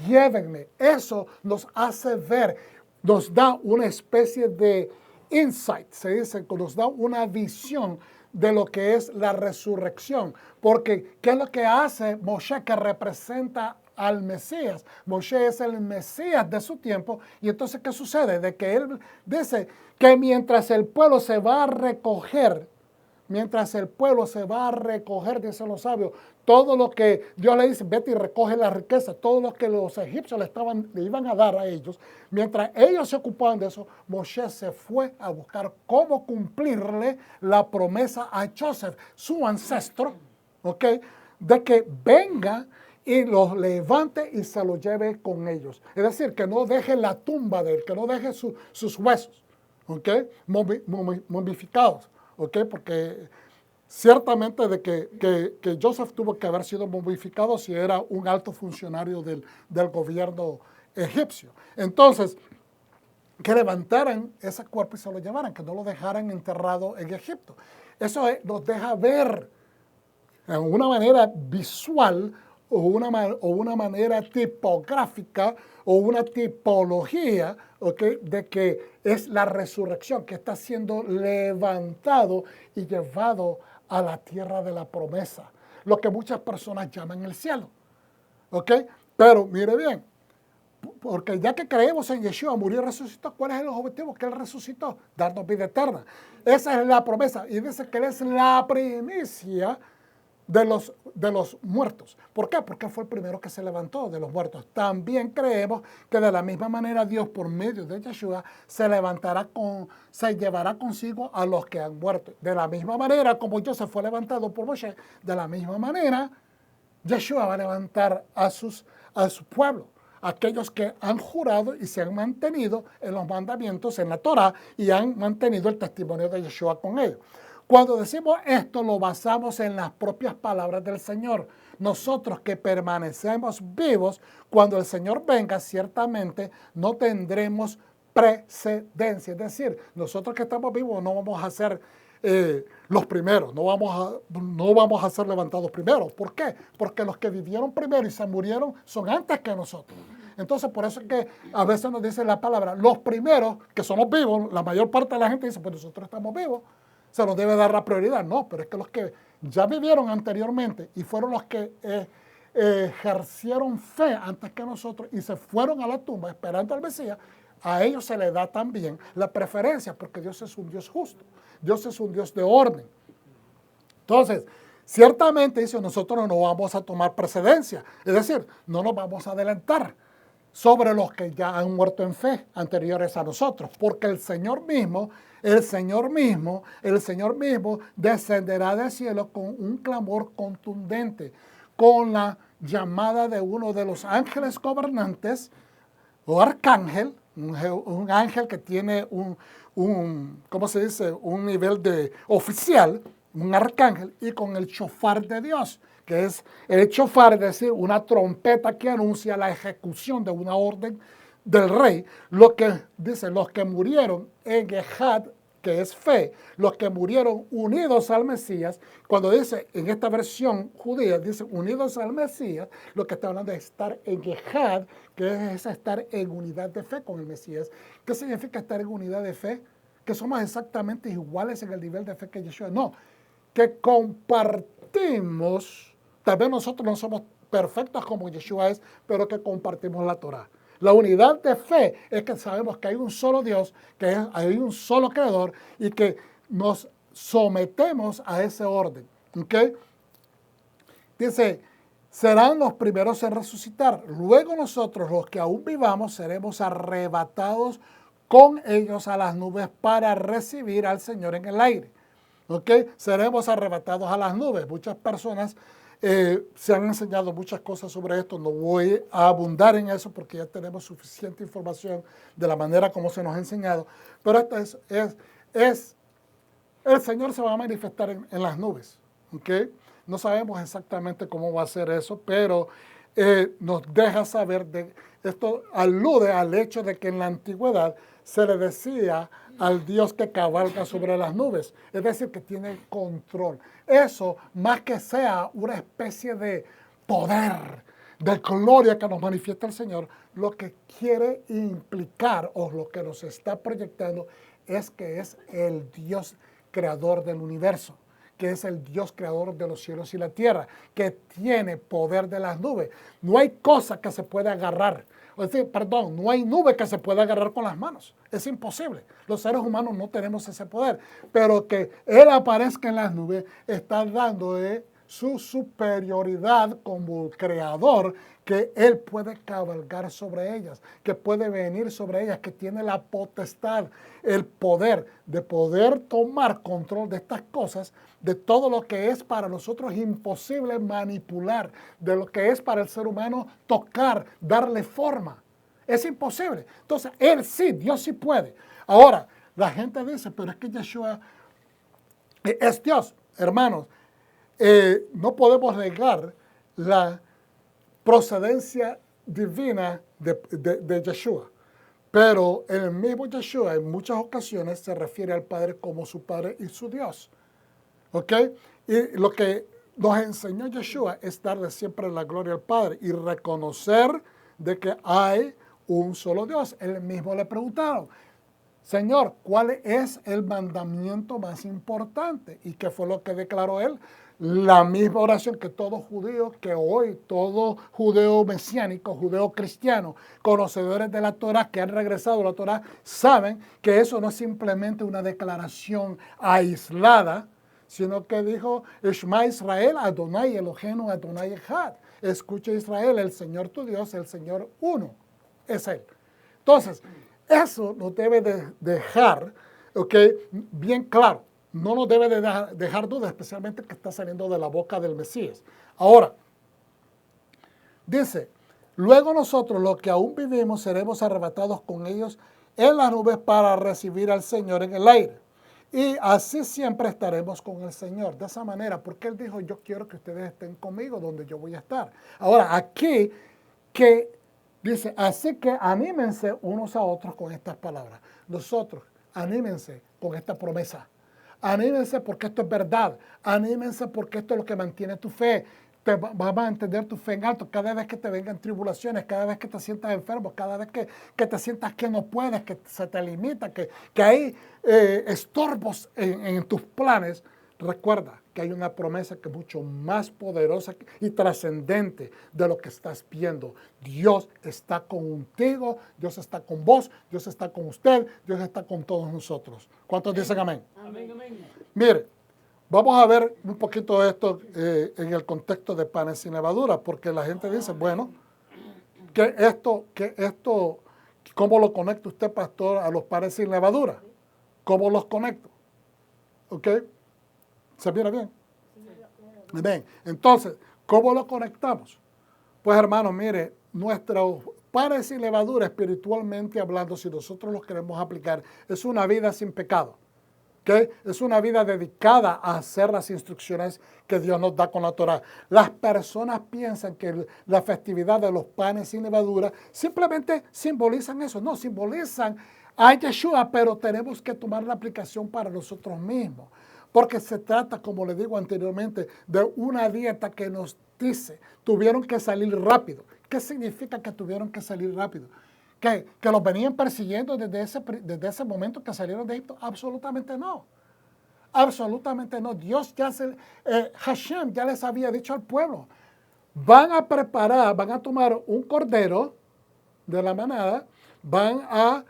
llévenme. Eso nos hace ver, nos da una especie de insight, se dice, nos da una visión de lo que es la resurrección. Porque, ¿qué es lo que hace Moshe, que representa al Mesías? Moshe es el Mesías de su tiempo. Y entonces, ¿qué sucede? De que él dice que mientras el pueblo se va a recoger, dicen los sabios, todo lo que Dios le dice, vete y recoge la riqueza, todo lo que los egipcios le iban a dar a ellos, mientras ellos se ocupaban de eso, Moshe se fue a buscar cómo cumplirle la promesa a Joseph, su ancestro, ¿ok? De que venga y los levante y se los lleve con ellos. Es decir, que no deje la tumba de él, que no deje sus huesos, ¿ok? Momificados. ¿Ok? Porque ciertamente de que Joseph tuvo que haber sido momificado si era un alto funcionario del gobierno egipcio. Entonces, que levantaran ese cuerpo y se lo llevaran, que no lo dejaran enterrado en Egipto. Eso nos deja ver de una manera visual o una manera tipográfica o una tipología, ¿okay? De que es la resurrección, que está siendo levantado y llevado a la tierra de la promesa, lo que muchas personas llaman el cielo, ¿ok? Pero mire bien, porque ya que creemos en Yeshua, murió y resucitó, ¿cuál es el objetivo? Que Él resucitó, darnos vida eterna. Esa es la promesa. Y dice que Él es la primicia de los muertos. ¿Por qué? Porque fue el primero que se levantó de los muertos. También creemos que de la misma manera Dios, por medio de Yeshua, se llevará consigo a los que han muerto. De la misma manera como José fue levantado por Moshe, de la misma manera Yeshua va a levantar a su pueblo, aquellos que han jurado y se han mantenido en los mandamientos, en la Torah, y han mantenido el testimonio de Yeshua con ellos. Cuando decimos esto, lo basamos en las propias palabras del Señor. Nosotros que permanecemos vivos, cuando el Señor venga, ciertamente no tendremos precedencia. Es decir, nosotros que estamos vivos no vamos a ser los primeros, no vamos a ser levantados primero. ¿Por qué? Porque los que vivieron primero y se murieron son antes que nosotros. Entonces, por eso es que a veces nos dice la palabra, los primeros, que somos vivos, la mayor parte de la gente dice, pues nosotros estamos vivos, se nos debe dar la prioridad. No, pero es que los que ya vivieron anteriormente y fueron los que ejercieron fe antes que nosotros y se fueron a la tumba esperando al Mesías, a ellos se les da también la preferencia, porque Dios es un Dios justo, Dios es un Dios de orden. Entonces, ciertamente dice, nosotros no vamos a tomar precedencia, es decir, no nos vamos a adelantar sobre los que ya han muerto en fe anteriores a nosotros, porque el Señor mismo descenderá del cielo con un clamor contundente, con la llamada de uno de los ángeles gobernantes o arcángel, un ángel que tiene ¿cómo se dice? Un nivel de oficial, un arcángel, y con el shofar de Dios, que es el shofar, es decir, una trompeta que anuncia la ejecución de una orden del rey. Lo que dice, los que murieron en Gehad, que es fe, los que murieron unidos al Mesías. Cuando dice en esta versión judía, dice unidos al Mesías, lo que está hablando es estar en Gehad, que es estar en unidad de fe con el Mesías. ¿Qué significa estar en unidad de fe? Que somos exactamente iguales en el nivel de fe que Yeshua. No, que compartimos, tal vez nosotros no somos perfectos como Yeshua es, pero que compartimos la Torah. La unidad de fe es que sabemos que hay un solo Dios, que hay un solo Creador y que nos sometemos a ese orden. ¿Okay? Dice, serán los primeros en resucitar. Luego nosotros, los que aún vivamos, seremos arrebatados con ellos a las nubes para recibir al Señor en el aire. ¿Okay? Seremos arrebatados a las nubes. Muchas personas se han enseñado muchas cosas sobre esto. No voy a abundar en eso porque ya tenemos suficiente información de la manera como se nos ha enseñado. Pero esto el Señor se va a manifestar en las nubes. ¿Okay? No sabemos exactamente cómo va a ser eso, pero nos deja saber esto alude al hecho de que en la antigüedad se le decía al Dios que cabalga sobre las nubes, es decir, que tiene control. Eso, más que sea una especie de poder, de gloria que nos manifiesta el Señor, lo que quiere implicar o lo que nos está proyectando es que es el Dios creador del universo, que es el Dios creador de los cielos y la tierra, que tiene poder de las nubes. No hay cosa que se pueda agarrar. Es decir, no hay nube que se pueda agarrar con las manos. Es imposible. Los seres humanos no tenemos ese poder. Pero que Él aparezca en las nubes está dando su superioridad como creador, que Él puede cabalgar sobre ellas, que puede venir sobre ellas, que tiene la potestad, el poder de poder tomar control de estas cosas, de todo lo que es para nosotros imposible manipular, de lo que es para el ser humano tocar, darle forma. Es imposible. Entonces, Él sí, Dios sí puede. Ahora, la gente dice, pero es que Yeshua es Dios. Hermanos, no podemos negar la procedencia divina de Yeshua. Pero el mismo Yeshua en muchas ocasiones se refiere al Padre como su Padre y su Dios. ¿Ok? Y lo que nos enseñó Yeshua es darle siempre la gloria al Padre y reconocer de que hay un solo Dios. Él mismo le preguntaron, Señor, ¿cuál es el mandamiento más importante? ¿Y qué fue lo que declaró él? La misma oración que todo judío, que hoy todo judeo mesiánico, judeo cristiano, conocedores de la Torá, que han regresado a la Torá, saben que eso no es simplemente una declaración aislada, sino que dijo, Shema Israel, Adonai Eloheinu, Adonai Echad. Escucha Israel, el Señor tu Dios, el Señor uno, es Él. Entonces, eso nos debe de dejar, bien claro. No nos debe de dejar duda, especialmente que está saliendo de la boca del Mesías. Ahora, dice, luego nosotros, los que aún vivimos, seremos arrebatados con ellos en las nubes para recibir al Señor en el aire. Y así siempre estaremos con el Señor. De esa manera, porque Él dijo, yo quiero que ustedes estén conmigo donde yo voy a estar. Ahora, aquí que dice, así que anímense unos a otros con estas palabras. Nosotros, anímense con esta promesa. Anímense porque esto es verdad. Anímense porque esto es lo que mantiene tu fe. Te va a mantener tu fe en alto. Cada vez que te vengan tribulaciones, cada vez que te sientas enfermo, cada vez que te sientas que no puedes, que se te limita, que hay estorbos en tus planes, recuerda que hay una promesa que es mucho más poderosa y trascendente de lo que estás viendo. Dios está contigo, Dios está con vos, Dios está con usted, Dios está con todos nosotros. ¿Cuántos dicen amén? Amén, amén. Mire, vamos a ver un poquito de esto en el contexto de panes sin levadura, porque la gente dice, bueno, que esto, ¿cómo lo conecta usted, pastor, a los panes sin levadura? ¿Cómo los conecto? ¿Ok? ¿Se mira bien? Bien. Entonces, ¿cómo lo conectamos? Pues hermanos, mire, nuestros panes sin levadura, espiritualmente hablando, si nosotros los queremos aplicar, es una vida sin pecado. ¿Okay? Es una vida dedicada a hacer las instrucciones que Dios nos da con la Torá. Las personas piensan que la festividad de los panes sin levadura simplemente simbolizan eso. No, simbolizan a Yeshua, pero tenemos que tomar la aplicación para nosotros mismos. Porque se trata, como le digo anteriormente, de una dieta que nos dice, tuvieron que salir rápido. ¿Qué significa que tuvieron que salir rápido? ¿Que los venían persiguiendo desde ese momento que salieron de Egipto? Absolutamente no. Absolutamente no. Dios Hashem ya les había dicho al pueblo, van a preparar, van a tomar un cordero de la manada, van a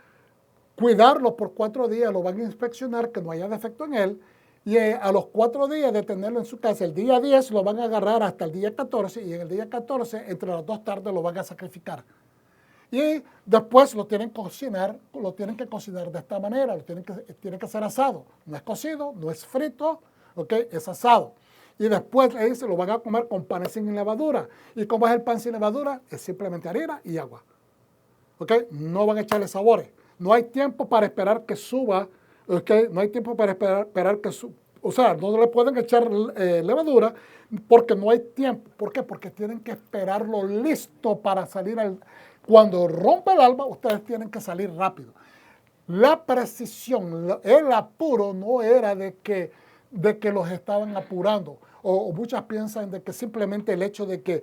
cuidarlo por 4 días, lo van a inspeccionar, que no haya defecto en él, y a los 4 días de tenerlo en su casa, el día 10 lo van a agarrar hasta el día 14, y en el día 14, entre las 2 tardes, lo van a sacrificar. Y después lo tienen que cocinar de esta manera, tiene que ser asado. No es cocido, no es frito, es asado. Y después ahí se lo van a comer con panes sin levadura. ¿Y cómo es el pan sin levadura? Es simplemente harina y agua. No van a echarle sabores. No hay tiempo para esperar que suba, no hay tiempo para esperar que suba. O sea, no le pueden echar levadura porque no hay tiempo. ¿Por qué? Porque tienen que esperarlo listo para salir Cuando rompe el alba, ustedes tienen que salir rápido. La precisión, el apuro no era de que los estaban apurando. O muchas piensan de que simplemente el hecho de que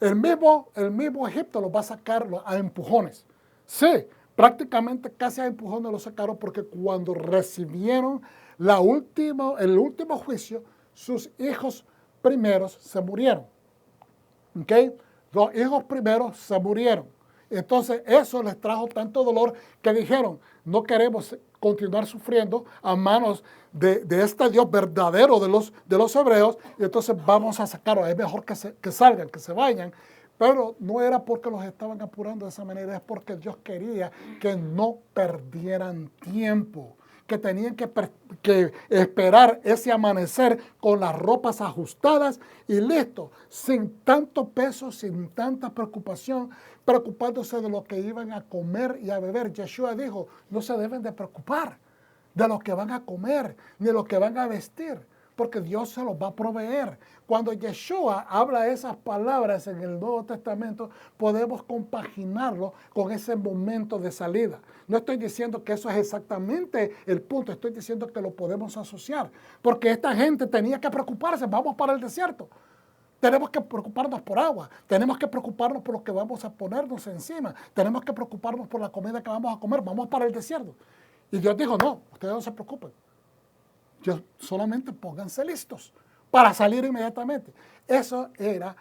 el mismo Egipto los va a sacar a empujones. Sí, prácticamente casi a empujones los sacaron porque cuando recibieron el último juicio, sus hijos primeros se murieron. Los hijos primeros se murieron. Entonces eso les trajo tanto dolor que dijeron, no queremos continuar sufriendo a manos de este Dios verdadero de los hebreos, y entonces vamos a sacarlos. Es mejor que salgan, que se vayan. Pero no era porque los estaban apurando de esa manera, es porque Dios quería que no perdieran tiempo, que tenían que esperar ese amanecer con las ropas ajustadas y listo, sin tanto peso, sin tanta preocupación, preocupándose de lo que iban a comer y a beber. Yeshua dijo, no se deben de preocupar de lo que van a comer, ni de lo que van a vestir, porque Dios se los va a proveer. Cuando Yeshua habla esas palabras en el Nuevo Testamento, podemos compaginarlo con ese momento de salida. No estoy diciendo que eso es exactamente el punto, estoy diciendo que lo podemos asociar, porque esta gente tenía que preocuparse, vamos para el desierto. Tenemos que preocuparnos por agua, tenemos que preocuparnos por lo que vamos a ponernos encima, tenemos que preocuparnos por la comida que vamos a comer, vamos para el desierto. Y Dios dijo, no, ustedes no se preocupen. Solamente pónganse listos para salir inmediatamente. Eso era,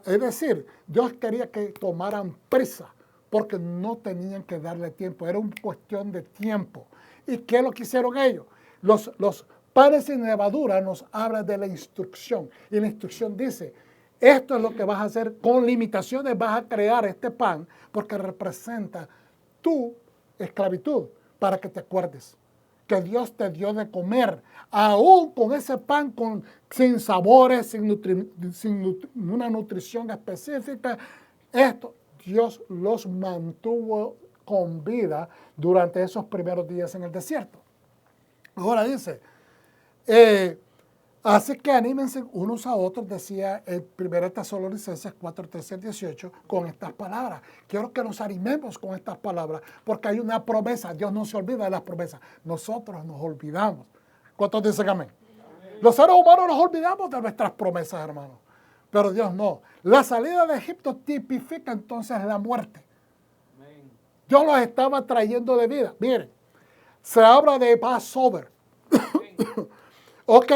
es decir, Dios quería que tomaran prisa porque no tenían que darle tiempo, era una cuestión de tiempo. ¿Y qué lo que hicieron ellos? Los panes sin levadura nos habla de la instrucción. Y la instrucción dice, esto es lo que vas a hacer, con limitaciones vas a crear este pan porque representa tu esclavitud, para que te acuerdes que Dios te dio de comer, aún con ese pan sin sabores, sin una nutrición específica. Esto Dios los mantuvo con vida durante esos primeros días en el desierto. Ahora dice, así que anímense unos a otros, decía el 1 Tesalonicenses 4, 13 al 18, con estas palabras. Quiero que nos animemos con estas palabras, porque hay una promesa. Dios no se olvida de las promesas. Nosotros nos olvidamos. ¿Cuántos dicen amén? Amén. Los seres humanos nos olvidamos de nuestras promesas, hermanos. Pero Dios no. La salida de Egipto tipifica entonces la muerte. Amén. Dios los estaba trayendo de vida. Miren, se habla de Passover. Ok,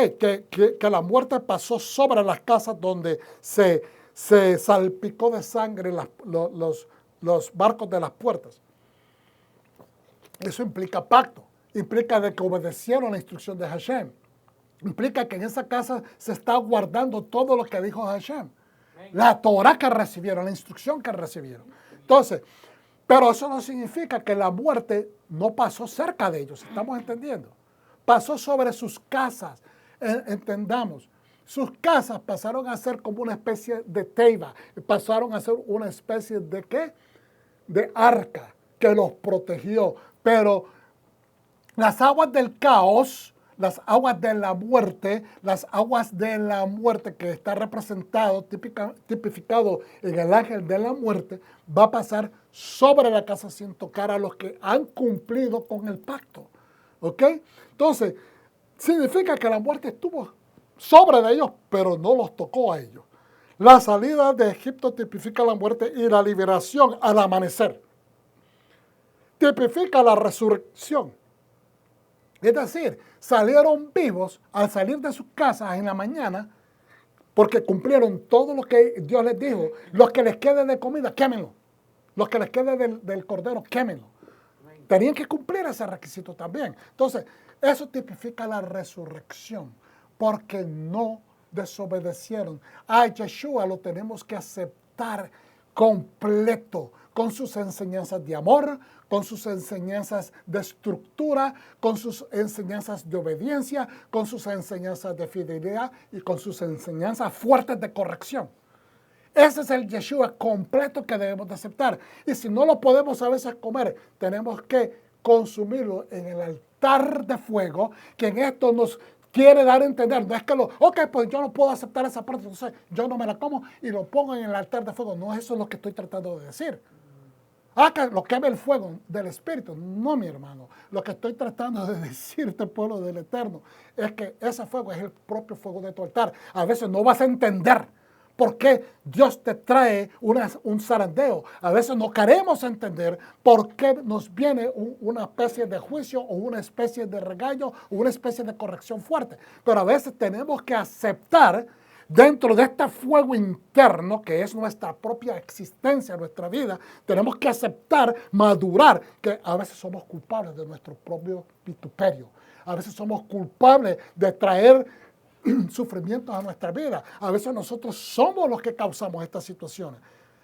que la muerte pasó sobre las casas donde se salpicó de sangre los barcos de las puertas. Eso implica pacto, implica de que obedecieron la instrucción de Hashem. Implica que en esa casa se está guardando todo lo que dijo Hashem. La Torah que recibieron, la instrucción que recibieron. Entonces, pero eso no significa que la muerte no pasó cerca de ellos, ¿estamos entendiendo? Pasó sobre sus casas, entendamos. Sus casas pasaron a ser como una especie de teiba, pasaron a ser una especie de ¿qué? De arca que los protegió. Pero las aguas del caos, las aguas de la muerte, que está representado, tipificado en el ángel de la muerte, va a pasar sobre la casa sin tocar a los que han cumplido con el pacto. ¿Ok? Entonces, significa que la muerte estuvo sobre de ellos, pero no los tocó a ellos. La salida de Egipto tipifica la muerte y la liberación al amanecer. Tipifica la resurrección. Es decir, salieron vivos al salir de sus casas en la mañana porque cumplieron todo lo que Dios les dijo. Los que les quede de comida, quémenlo. Los que les quede del cordero, quémenlo. Tenían que cumplir ese requisito también. Entonces, eso tipifica la resurrección, porque no desobedecieron. A Yeshua lo tenemos que aceptar completo, con sus enseñanzas de amor, con sus enseñanzas de estructura, con sus enseñanzas de obediencia, con sus enseñanzas de fidelidad y con sus enseñanzas fuertes de corrección. Ese es el Yeshua completo que debemos de aceptar. Y si no lo podemos a veces comer, tenemos que consumirlo en el altar de fuego, que en esto nos quiere dar a entender. No es que pues yo no puedo aceptar esa parte, entonces yo no me la como y lo pongo en el altar de fuego. No, eso es lo que estoy tratando de decir. Que lo queme el fuego del Espíritu. No, mi hermano. Lo que estoy tratando de decirte, pueblo del Eterno, es que ese fuego es el propio fuego de tu altar. A veces no vas a entender por qué Dios te trae un zarandeo. A veces no queremos entender por qué nos viene una especie de juicio o una especie de regaño o una especie de corrección fuerte. Pero a veces tenemos que aceptar dentro de este fuego interno que es nuestra propia existencia, nuestra vida, tenemos que aceptar, madurar, que a veces somos culpables de nuestro propio vituperio. A veces somos culpables de traer sufrimientos a nuestra vida. A veces nosotros somos los que causamos estas situaciones.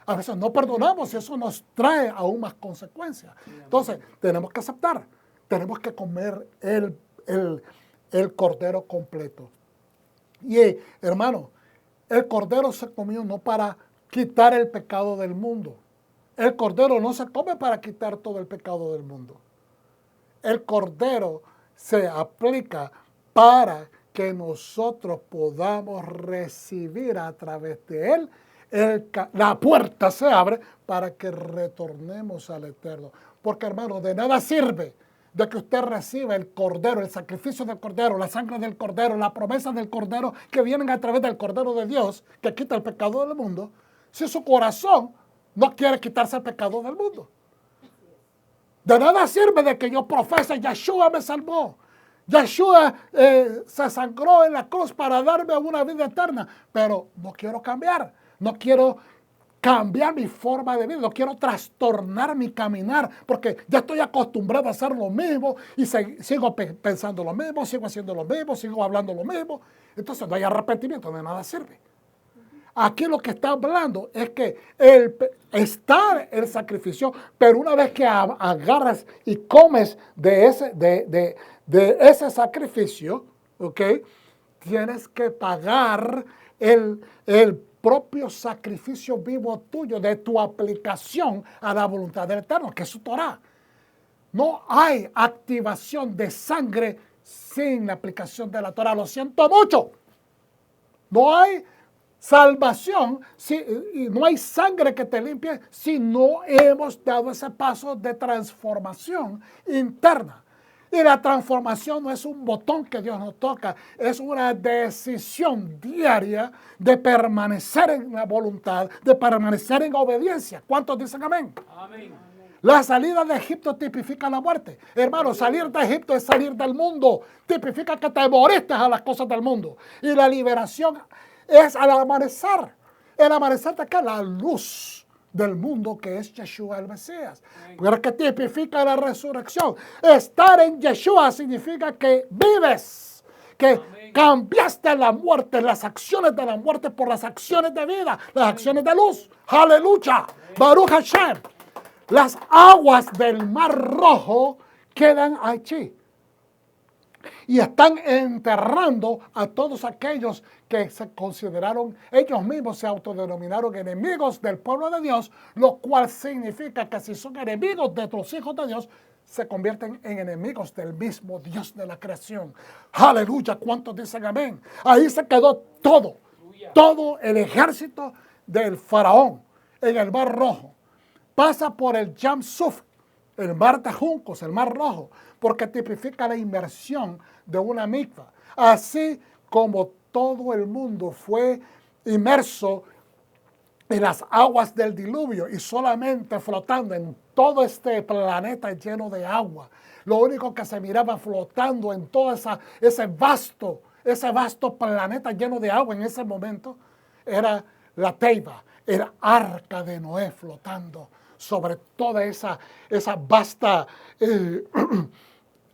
A veces no perdonamos y eso nos trae aún más consecuencias. Entonces, tenemos que aceptar. Tenemos que comer el cordero completo. Y hermano, el cordero se comió no para quitar el pecado del mundo. El cordero no se come para quitar todo el pecado del mundo. El cordero se aplica para que nosotros podamos recibir a través de él, la puerta se abre para que retornemos al Eterno. Porque, hermano, de nada sirve de que usted reciba el cordero, el sacrificio del cordero, la sangre del cordero, la promesa del cordero que vienen a través del cordero de Dios, que quita el pecado del mundo, si su corazón no quiere quitarse el pecado del mundo. De nada sirve de que yo profese, Yeshua me salvó. Yeshua se sangró en la cruz para darme una vida eterna, pero no quiero cambiar, no quiero cambiar mi forma de vida, no quiero trastornar mi caminar, porque ya estoy acostumbrado a hacer lo mismo y sigo pensando lo mismo, sigo haciendo lo mismo, sigo hablando lo mismo. Entonces no hay arrepentimiento, de nada sirve. Aquí lo que está hablando es que está el sacrificio, pero una vez que agarras y comes de ese sacrificio, ¿ok? Tienes que pagar el propio sacrificio vivo tuyo de tu aplicación a la voluntad del Eterno, que es su Torah. No hay activación de sangre sin la aplicación de la Torah. Lo siento mucho. No hay salvación y no hay sangre que te limpie si no hemos dado ese paso de transformación interna. Y la transformación no es un botón que Dios nos toca, es una decisión diaria de permanecer en la voluntad, de permanecer en obediencia. ¿Cuántos dicen amén? Amén. La salida de Egipto tipifica la muerte. Hermano, salir de Egipto es salir del mundo. Tipifica que te moriste a las cosas del mundo. Y la liberación es al amanecer. El amanecer de acá, la luz del mundo que es Yeshua el Mesías. Porque tipifica la resurrección. Estar en Yeshua significa que vives, que cambiaste la muerte, las acciones de la muerte por las acciones de vida, las acciones de luz. Aleluya. Baruch Hashem. Las aguas del Mar Rojo quedan allí. Y están enterrando a todos aquellos que se consideraron, ellos mismos se autodenominaron enemigos del pueblo de Dios, lo cual significa que si son enemigos de los hijos de Dios, se convierten en enemigos del mismo Dios de la creación. Aleluya, ¿cuántos dicen amén? Ahí se quedó todo el ejército del faraón en el Mar Rojo. Pasa por el Yam Suf, el mar de juncos, el Mar Rojo, porque tipifica la inmersión de una mikvah. Así como todo el mundo fue inmerso en las aguas del diluvio y solamente flotando en todo este planeta lleno de agua. Lo único que se miraba flotando en todo ese vasto planeta lleno de agua en ese momento era la Teiba, el arca de Noé flotando sobre toda esa vasta,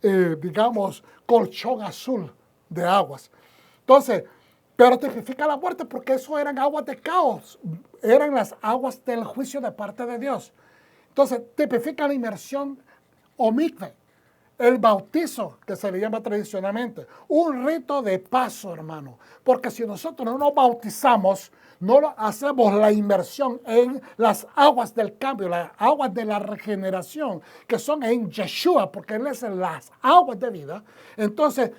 digamos, colchón azul de aguas. Entonces, pero tipifica la muerte porque eso eran aguas de caos, eran las aguas del juicio de parte de Dios. Entonces, tipifica la inmersión o mikveh, el bautizo que se le llama tradicionalmente, un rito de paso, hermano, porque si nosotros no nos bautizamos, no hacemos la inmersión en las aguas del cambio, las aguas de la regeneración, que son en Yeshua, porque Él es las aguas de vida. Entonces,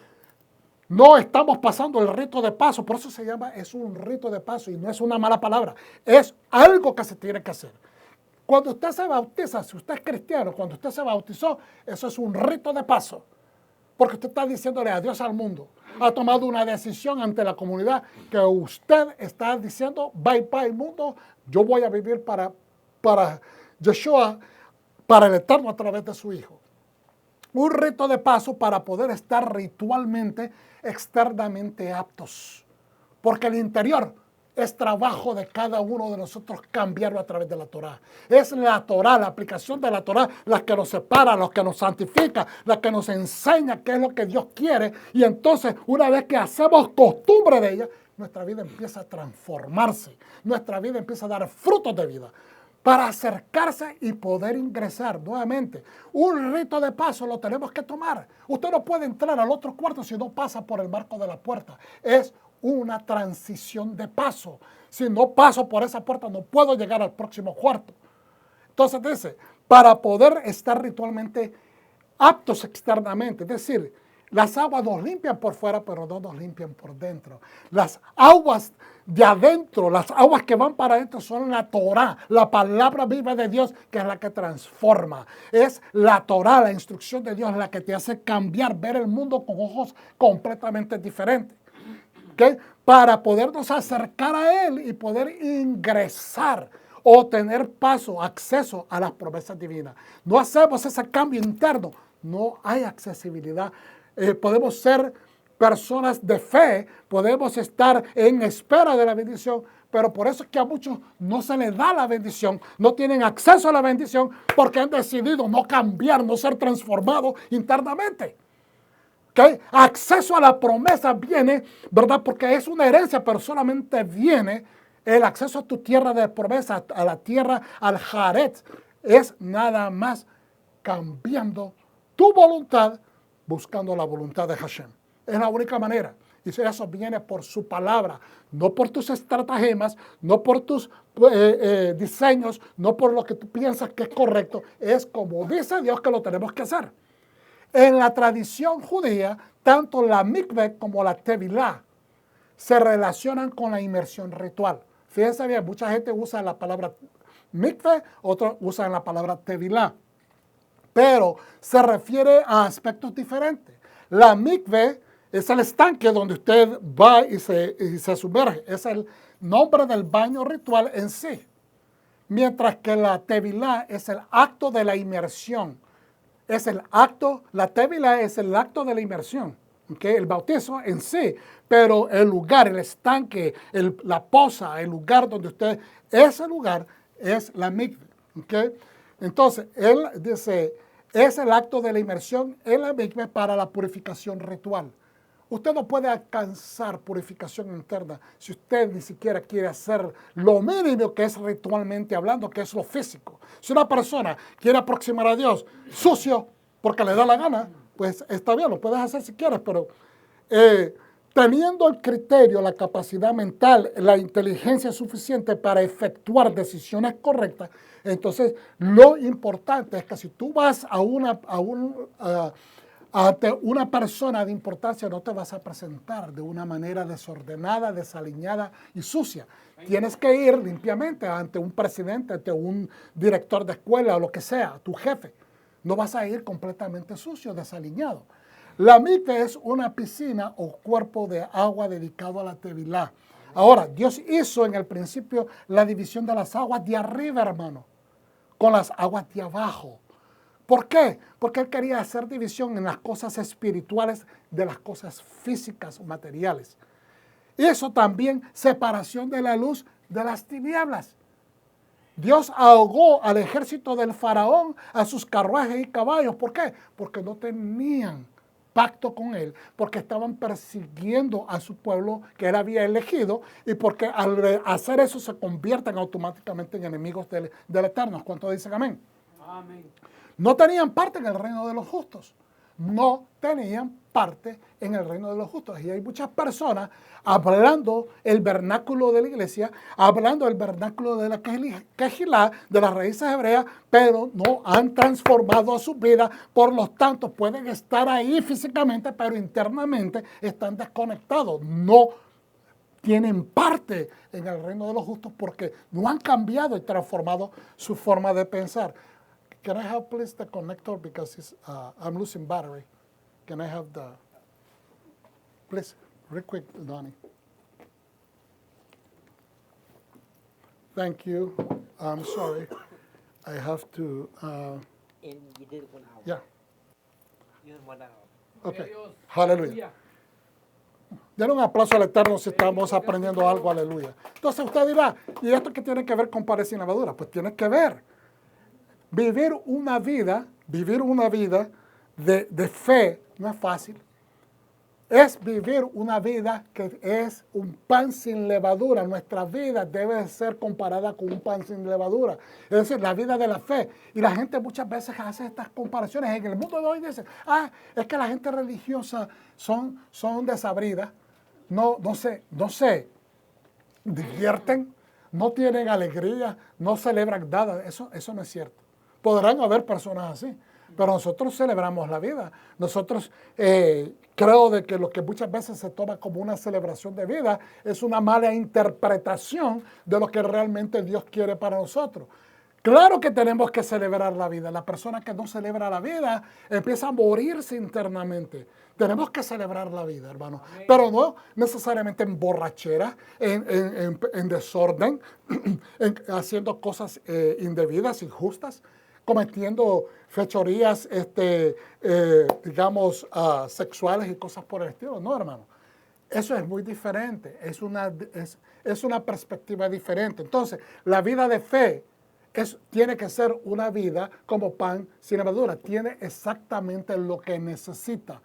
no estamos pasando el rito de paso, por eso se llama, es un rito de paso y no es una mala palabra, es algo que se tiene que hacer. Cuando usted se bautiza, si usted es cristiano, cuando usted se bautizó, eso es un rito de paso. Porque usted está diciéndole adiós al mundo. Ha tomado una decisión ante la comunidad que usted está diciendo, bye bye mundo, yo voy a vivir para Yeshua, para el Eterno a través de su Hijo. Un rito de paso para poder estar ritualmente, externamente aptos. Porque el interior es trabajo de cada uno de nosotros cambiarlo a través de la Torah. Es la Torah, la aplicación de la Torah, la que nos separa, la que nos santifica, la que nos enseña qué es lo que Dios quiere. Y entonces, una vez que hacemos costumbre de ella, nuestra vida empieza a transformarse. Nuestra vida empieza a dar frutos de vida para acercarse y poder ingresar nuevamente. Un rito de paso lo tenemos que tomar. Usted no puede entrar al otro cuarto si no pasa por el marco de la puerta. Es una transición de paso. Si no paso por esa puerta, no puedo llegar al próximo cuarto. Entonces dice, para poder estar ritualmente aptos externamente, es decir, las aguas nos limpian por fuera, pero no nos limpian por dentro. Las aguas de adentro, las aguas que van para adentro son la Torah, la palabra viva de Dios, que es la que transforma. Es la Torah, la instrucción de Dios, la que te hace cambiar, ver el mundo con ojos completamente diferentes. ¿Okay? Para podernos acercar a Él y poder ingresar o tener acceso a las promesas divinas. No hacemos ese cambio interno, no hay accesibilidad. Podemos ser personas de fe, podemos estar en espera de la bendición, pero por eso es que a muchos no se les da la bendición, no tienen acceso a la bendición porque han decidido no cambiar, no ser transformados internamente. ¿Okay? Acceso a la promesa viene, ¿verdad? Porque es una herencia, pero solamente viene el acceso a tu tierra de promesa, a la tierra, al Jaret. Es nada más cambiando tu voluntad, buscando la voluntad de Hashem. Es la única manera. Y eso viene por su palabra, no por tus estratagemas, no por tus diseños, no por lo que tú piensas que es correcto. Es como dice Dios que lo tenemos que hacer. En la tradición judía, tanto la mikveh como la tevilá se relacionan con la inmersión ritual. Fíjense bien, mucha gente usa la palabra mikveh, otros usan la palabra tevilá, pero se refiere a aspectos diferentes. La mikveh es el estanque donde usted va y se sumerge. Es el nombre del baño ritual en sí. Mientras que la tevilá es el acto de la inmersión. La tevilá es el acto de la inmersión. ¿Okay? El bautizo en sí. Pero el lugar, el estanque, la poza, el lugar donde usted... Ese lugar es la mikveh. ¿Okay? Entonces, él dice, es el acto de la inmersión en la mikveh para la purificación ritual. Usted no puede alcanzar purificación interna si usted ni siquiera quiere hacer lo mínimo que es ritualmente hablando, que es lo físico. Si una persona quiere aproximar a Dios sucio porque le da la gana, pues está bien, lo puedes hacer si quieres, pero teniendo el criterio, la capacidad mental, la inteligencia suficiente para efectuar decisiones correctas, entonces lo importante es que si tú vas ante una persona de importancia no te vas a presentar de una manera desordenada, desaliñada y sucia. Tienes que ir limpiamente ante un presidente, ante un director de escuela o lo que sea, tu jefe. No vas a ir completamente sucio, desaliñado. La mikveh es una piscina o cuerpo de agua dedicado a la tevilá. Ahora, Dios hizo en el principio la división de las aguas de arriba, hermano, con las aguas de abajo. ¿Por qué? Porque Él quería hacer división en las cosas espirituales de las cosas físicas o materiales. Y eso también, separación de la luz de las tinieblas. Dios ahogó al ejército del faraón, a sus carruajes y caballos. ¿Por qué? Porque no tenían pacto con Él, porque estaban persiguiendo a su pueblo que Él había elegido y porque al hacer eso se convierten automáticamente en enemigos del Eterno. ¿Cuántos dicen amén? Amén. No tenían parte en el reino de los justos. No tenían parte en el reino de los justos. Y hay muchas personas hablando el vernáculo de la iglesia, hablando el vernáculo de la Kehilá, de las raíces hebreas, pero no han transformado su vida. Por lo tanto, pueden estar ahí físicamente, pero internamente están desconectados. No tienen parte en el reino de los justos porque no han cambiado y transformado su forma de pensar. Can I have, please, the connector because I'm losing battery. Can I have the, please, real quick, Donnie. Thank you. I'm sorry. I have to. And you did it 1 hour. Yeah. You did 1 hour. Okay. Aleluya. Denle un aplauso al Eterno si estamos aprendiendo algo. Aleluya. Entonces usted dirá, ¿y esto qué tiene que ver con pares sin levadura? Pues tiene que ver. Vivir una vida de fe no es fácil. Es vivir una vida que es un pan sin levadura. Nuestra vida debe ser comparada con un pan sin levadura. Es decir, la vida de la fe. Y la gente muchas veces hace estas comparaciones. En el mundo de hoy dice, es que la gente religiosa son desabridas. No se divierten, no tienen alegría, no celebran nada. Eso no es cierto. Podrán haber personas así, pero nosotros celebramos la vida. Nosotros creo de que lo que muchas veces se toma como una celebración de vida es una mala interpretación de lo que realmente Dios quiere para nosotros. Claro que tenemos que celebrar la vida. La persona que no celebra la vida empieza a morirse internamente. Tenemos que celebrar la vida, hermano. Pero no necesariamente en borrachera, en desorden, haciendo cosas indebidas, injustas, cometiendo fechorías, digamos, sexuales y cosas por el estilo. No, hermano. Eso es muy diferente. Es una perspectiva diferente. Entonces, la vida de fe tiene que ser una vida como pan sin levadura. Tiene exactamente lo que necesita.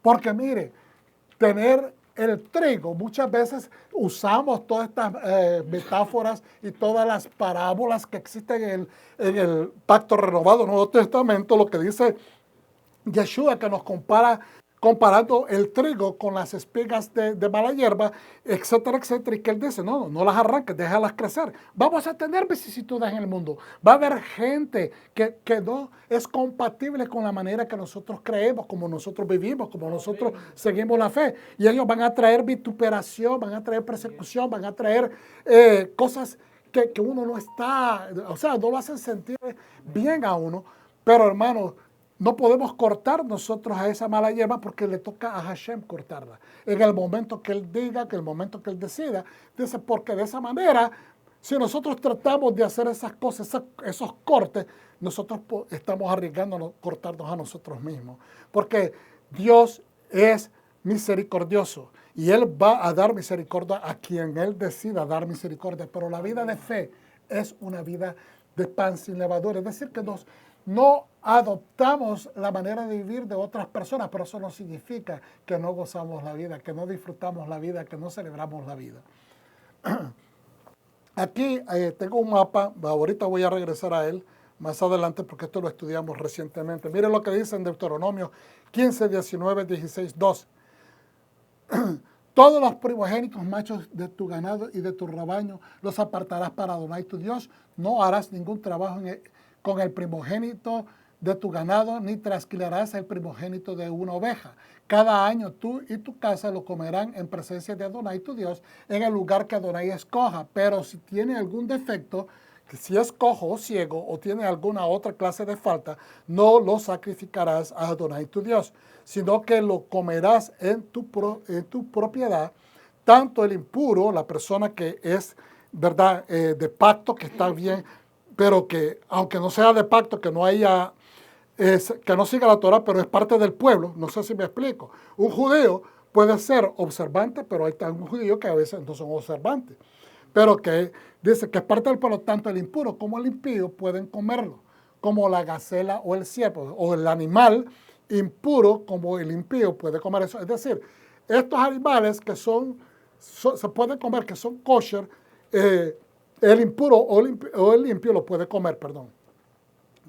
Porque mire, tener el trigo, muchas veces usamos todas estas metáforas y todas las parábolas que existen en el Pacto Renovado, Nuevo Testamento, lo que dice Yeshua, que nos comparando el trigo con las espigas de mala hierba, etcétera, etcétera, y que él dice, no las arranques, déjalas crecer. Vamos a tener vicisitudes en el mundo. Va a haber gente que no es compatible con la manera que nosotros creemos, como nosotros vivimos, como nosotros seguimos la fe. Y ellos van a traer vituperación, van a traer persecución, van a traer cosas que uno no está, o sea, no lo hacen sentir bien a uno. Pero hermano, no podemos cortar nosotros a esa mala hierba porque le toca a Hashem cortarla. En el momento que Él diga, que el momento que Él decida, dice, porque de esa manera, si nosotros tratamos de hacer esas cosas, esos cortes, nosotros estamos arriesgándonos cortarnos a nosotros mismos. Porque Dios es misericordioso y Él va a dar misericordia a quien Él decida dar misericordia. Pero la vida de fe es una vida de pan sin levadura. Es decir, que no adoptamos la manera de vivir de otras personas, pero eso no significa que no gozamos la vida, que no disfrutamos la vida, que no celebramos la vida. Aquí tengo un mapa, ahorita voy a regresar a él más adelante porque esto lo estudiamos recientemente. Miren lo que dice en Deuteronomio 15, 19, 16, 12. Todos los primogénitos machos de tu ganado y de tu rebaño los apartarás para Adonai tu Dios. No harás ningún trabajo con el primogénito de tu ganado, ni trasquilarás el primogénito de una oveja. Cada año tú y tu casa lo comerán en presencia de Adonai tu Dios, en el lugar que Adonai escoja. Pero si tiene algún defecto, que si es cojo o ciego o tiene alguna otra clase de falta, no lo sacrificarás a Adonai tu Dios, sino que lo comerás en tu propiedad, tanto el impuro, la persona que es, ¿verdad?, de pacto, que está bien, pero que aunque no sea de pacto, que no haya, que no siga la Torah, pero es parte del pueblo, no sé si me explico. Un judío puede ser observante, pero hay un judío que a veces no son observantes, pero que dice que es parte del pueblo, tanto el impuro como el impío pueden comerlo, como la gacela o el ciervo, o el animal impuro como el impío puede comer eso. Es decir, estos animales que se pueden comer, que son kosher, el impuro o el limpio lo puede comer, perdón.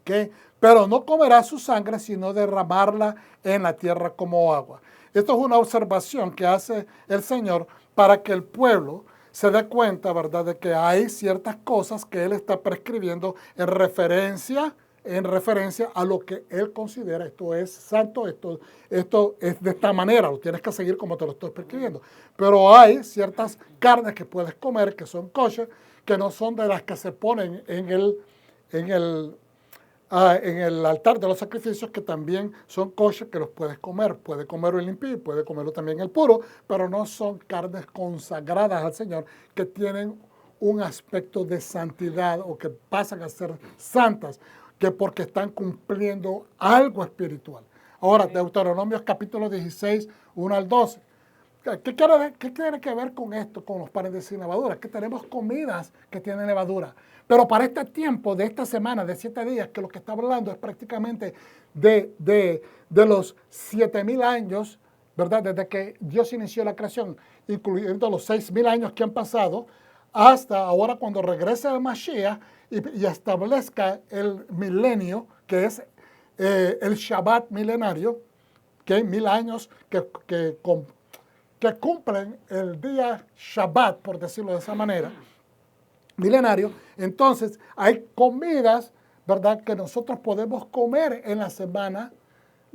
¿Okay? Pero no comerá su sangre, sino derramarla en la tierra como agua. Esto es una observación que hace el Señor para que el pueblo se dé cuenta, ¿verdad?, de que hay ciertas cosas que Él está prescribiendo en referencia a lo que Él considera, esto es santo, esto es de esta manera, lo tienes que seguir como te lo estoy prescribiendo. Pero hay ciertas carnes que puedes comer que son kosher, que no son de las que se ponen en el altar de los sacrificios, que también son kosher, que los puedes comer. Puede comerlo el impío, puede comerlo también el puro, pero no son carnes consagradas al Señor, que tienen un aspecto de santidad o que pasan a ser santas, que porque están cumpliendo algo espiritual. Ahora, Deuteronomio capítulo 16, 1 al 12. ¿Qué tiene que ver con esto, con los panes sin levadura? Que tenemos comidas que tienen levadura. Pero para este tiempo de esta semana, de 7 días, que lo que está hablando es prácticamente de los 7,000 años, ¿verdad?, desde que Dios inició la creación, incluyendo los 6,000 años que han pasado, hasta ahora cuando regrese el Mashiach y establezca el milenio, que es el Shabbat milenario, que hay 1,000 años que cumplen el día Shabbat, por decirlo de esa manera, milenario. Entonces hay comidas, ¿verdad?, que nosotros podemos comer en la semana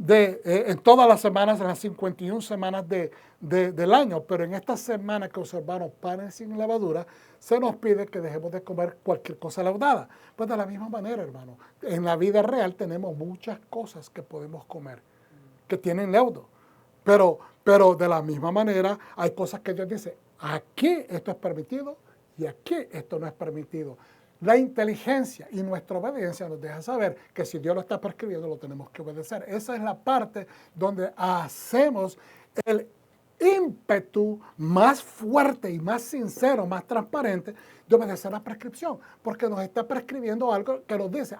en todas las semanas, en las 51 semanas del año, pero en esta semana que observamos panes sin levadura, se nos pide que dejemos de comer cualquier cosa leudada. Pues de la misma manera, hermano, en la vida real tenemos muchas cosas que podemos comer, que tienen leudo, pero de la misma manera hay cosas que Dios dice, aquí esto es permitido y aquí esto no es permitido. La inteligencia y nuestra obediencia nos deja saber que si Dios lo está prescribiendo, lo tenemos que obedecer. Esa es la parte donde hacemos el ímpetu más fuerte y más sincero, más transparente de obedecer la prescripción, porque nos está prescribiendo algo que nos dice,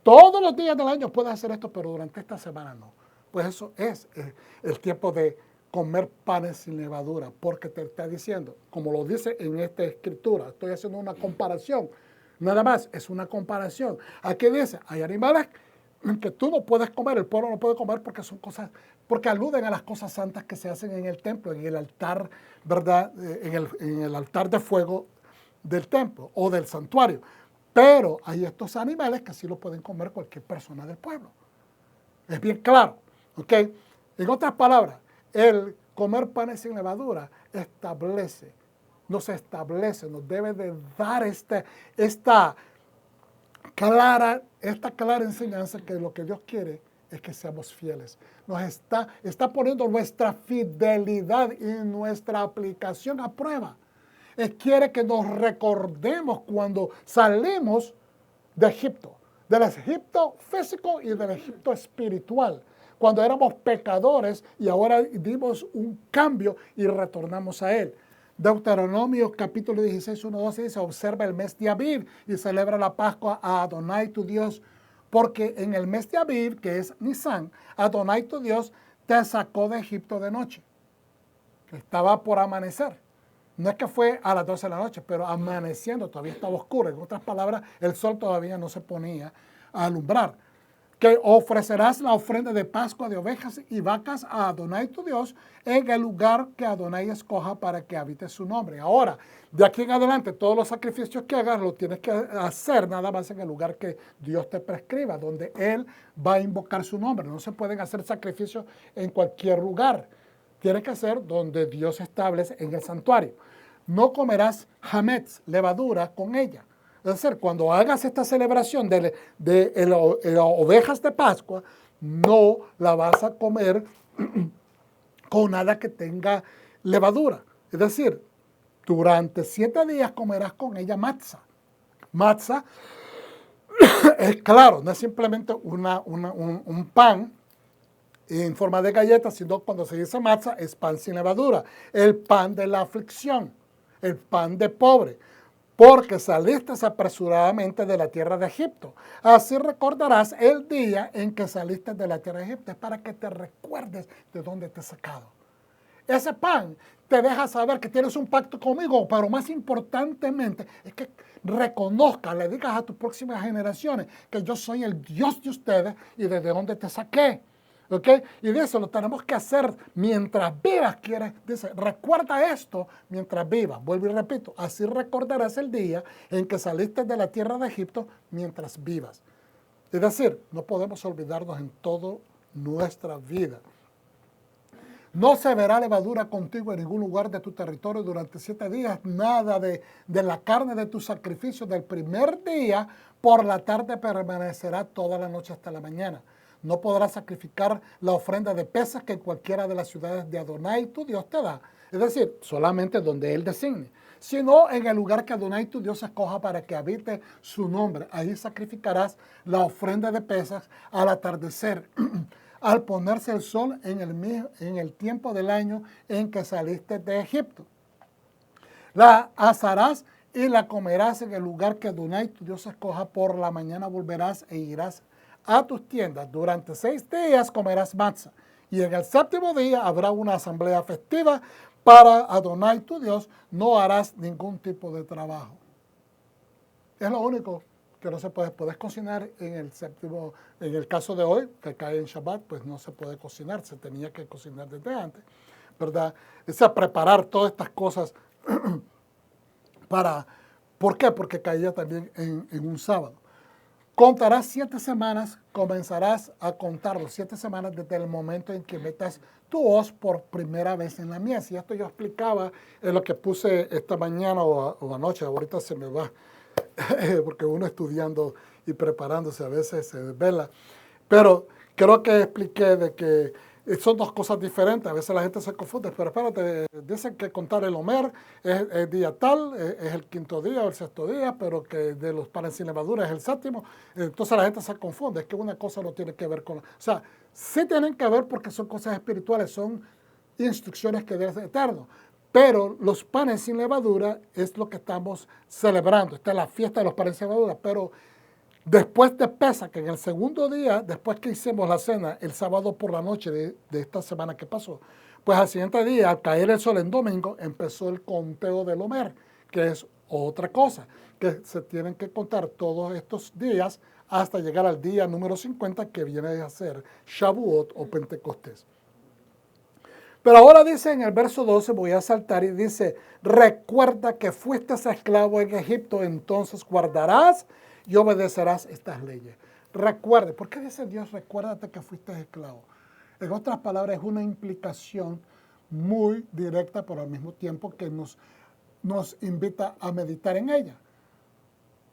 todos los días del año puedes hacer esto, pero durante esta semana no. Pues eso es el tiempo de comer panes sin levadura, porque te está diciendo, como lo dice en esta escritura, estoy haciendo una comparación, nada más, es una comparación. Aquí dice, hay animales que tú no puedes comer, el pueblo no puede comer porque son cosas, porque aluden a las cosas santas que se hacen en el templo, en el altar, ¿verdad? En el altar de fuego del templo o del santuario. Pero hay estos animales que sí lo pueden comer cualquier persona del pueblo. Es bien claro, ¿ok? En otras palabras, el comer panes sin levadura nos establece, nos debe de dar esta clara enseñanza que lo que Dios quiere es que seamos fieles. Nos está poniendo nuestra fidelidad y nuestra aplicación a prueba. Él quiere que nos recordemos cuando salimos de Egipto, del Egipto físico y del Egipto espiritual, cuando éramos pecadores y ahora dimos un cambio y retornamos a Él. Deuteronomio capítulo 16, 1, 12 dice, observa el mes de Abib y celebra la Pascua a Adonai tu Dios, porque en el mes de Abib, que es Nisan, Adonai tu Dios te sacó de Egipto de noche. Estaba por amanecer. No es que fue a las 12 de la noche, pero amaneciendo, todavía estaba oscuro. En otras palabras, el sol todavía no se ponía a alumbrar. Que ofrecerás la ofrenda de Pascua de ovejas y vacas a Adonai tu Dios en el lugar que Adonai escoja para que habite su nombre. Ahora, de aquí en adelante, todos los sacrificios que hagas los tienes que hacer nada más en el lugar que Dios te prescriba, donde Él va a invocar su nombre. No se pueden hacer sacrificios en cualquier lugar. Tiene que ser donde Dios establece en el santuario. No comerás hametz, levadura, con ella. Es decir, cuando hagas esta celebración de ovejas de Pascua, no la vas a comer con nada que tenga levadura. Es decir, durante 7 días comerás con ella matzah. Matzah es claro, no es simplemente un pan en forma de galleta, sino cuando se dice matzah es pan sin levadura, el pan de la aflicción, el pan de pobre, porque saliste apresuradamente de la tierra de Egipto. Así recordarás el día en que saliste de la tierra de Egipto, es para que te recuerdes de dónde te he sacado. Ese pan te deja saber que tienes un pacto conmigo, pero más importantemente es que reconozcas, le digas a tus próximas generaciones que yo soy el Dios de ustedes y desde dónde te saqué. ¿Ok? Y de eso lo tenemos que hacer mientras vivas. Dice, recuerda esto mientras vivas. Vuelvo y repito, así recordarás el día en que saliste de la tierra de Egipto mientras vivas. Es decir, no podemos olvidarnos en toda nuestra vida. No se verá levadura contigo en ningún lugar de tu territorio durante 7 días. Nada de la carne de tu sacrificio del primer día por la tarde permanecerá toda la noche hasta la mañana. No podrás sacrificar la ofrenda de pesas que en cualquiera de las ciudades de Adonai tu Dios te da. Es decir, solamente donde Él designe. Sino en el lugar que Adonai tu Dios escoja para que habite su nombre. Ahí sacrificarás la ofrenda de pesas al atardecer, al ponerse el sol en el tiempo del año en que saliste de Egipto. La asarás y la comerás en el lugar que Adonai tu Dios escoja. Por la mañana volverás e irás a tus tiendas. Durante 6 días comerás matzah. Y en el 7º día habrá una asamblea festiva para Adonai tu Dios. No harás ningún tipo de trabajo. Es lo único que no se puede. Puedes cocinar en el 7º, en el caso de hoy, que cae en Shabbat, pues no se puede cocinar. Se tenía que cocinar desde antes, ¿verdad? Es a preparar todas estas cosas ¿por qué? Porque caía también en un sábado. Contarás 7 semanas, comenzarás a contar los 7 semanas desde el momento en que metas tu hoz por primera vez en la mies. Y esto yo explicaba en lo que puse esta mañana o anoche, ahorita se me va, porque uno estudiando y preparándose a veces se desvela. Pero creo que expliqué de que son dos cosas diferentes. A veces la gente se confunde, pero espérate, dicen que contar el Omer es día tal, es el 5.º día o el 6.º día, pero que de los panes sin levadura es el 7.º. Entonces la gente se confunde, es que una cosa no tiene que ver con la... O sea, sí tienen que ver porque son cosas espirituales, son instrucciones que Dios es eterno. Pero los panes sin levadura es lo que estamos celebrando. Esta es la fiesta de los panes sin levadura, pero después de Pesach, que en el segundo día, después que hicimos la cena, el sábado por la noche de esta semana que pasó, pues al siguiente día, al caer el sol en domingo, empezó el conteo del Omer, que es otra cosa, que se tienen que contar todos estos días hasta llegar al día número 50, que viene a ser Shavuot o Pentecostés. Pero ahora dice en el verso 12, voy a saltar y dice, recuerda que fuiste esclavo en Egipto, entonces guardarás y obedecerás estas leyes. Recuerde, ¿por qué dice Dios, recuérdate que fuiste esclavo? En otras palabras, es una implicación muy directa, pero al mismo tiempo que nos invita a meditar en ella.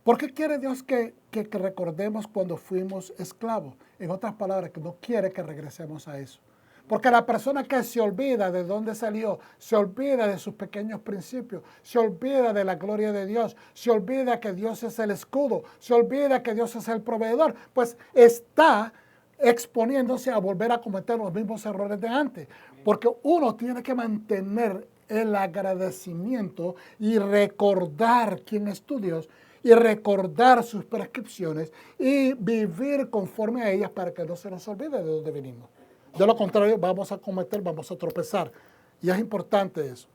¿Por qué quiere Dios que recordemos cuando fuimos esclavos? En otras palabras, que no quiere que regresemos a eso. Porque la persona que se olvida de dónde salió, se olvida de sus pequeños principios, se olvida de la gloria de Dios, se olvida que Dios es el escudo, se olvida que Dios es el proveedor, pues está exponiéndose a volver a cometer los mismos errores de antes. Porque uno tiene que mantener el agradecimiento y recordar quién es tu Dios y recordar sus prescripciones y vivir conforme a ellas para que no se nos olvide de dónde venimos. De lo contrario, vamos a cometer, vamos a tropezar. Y es importante eso.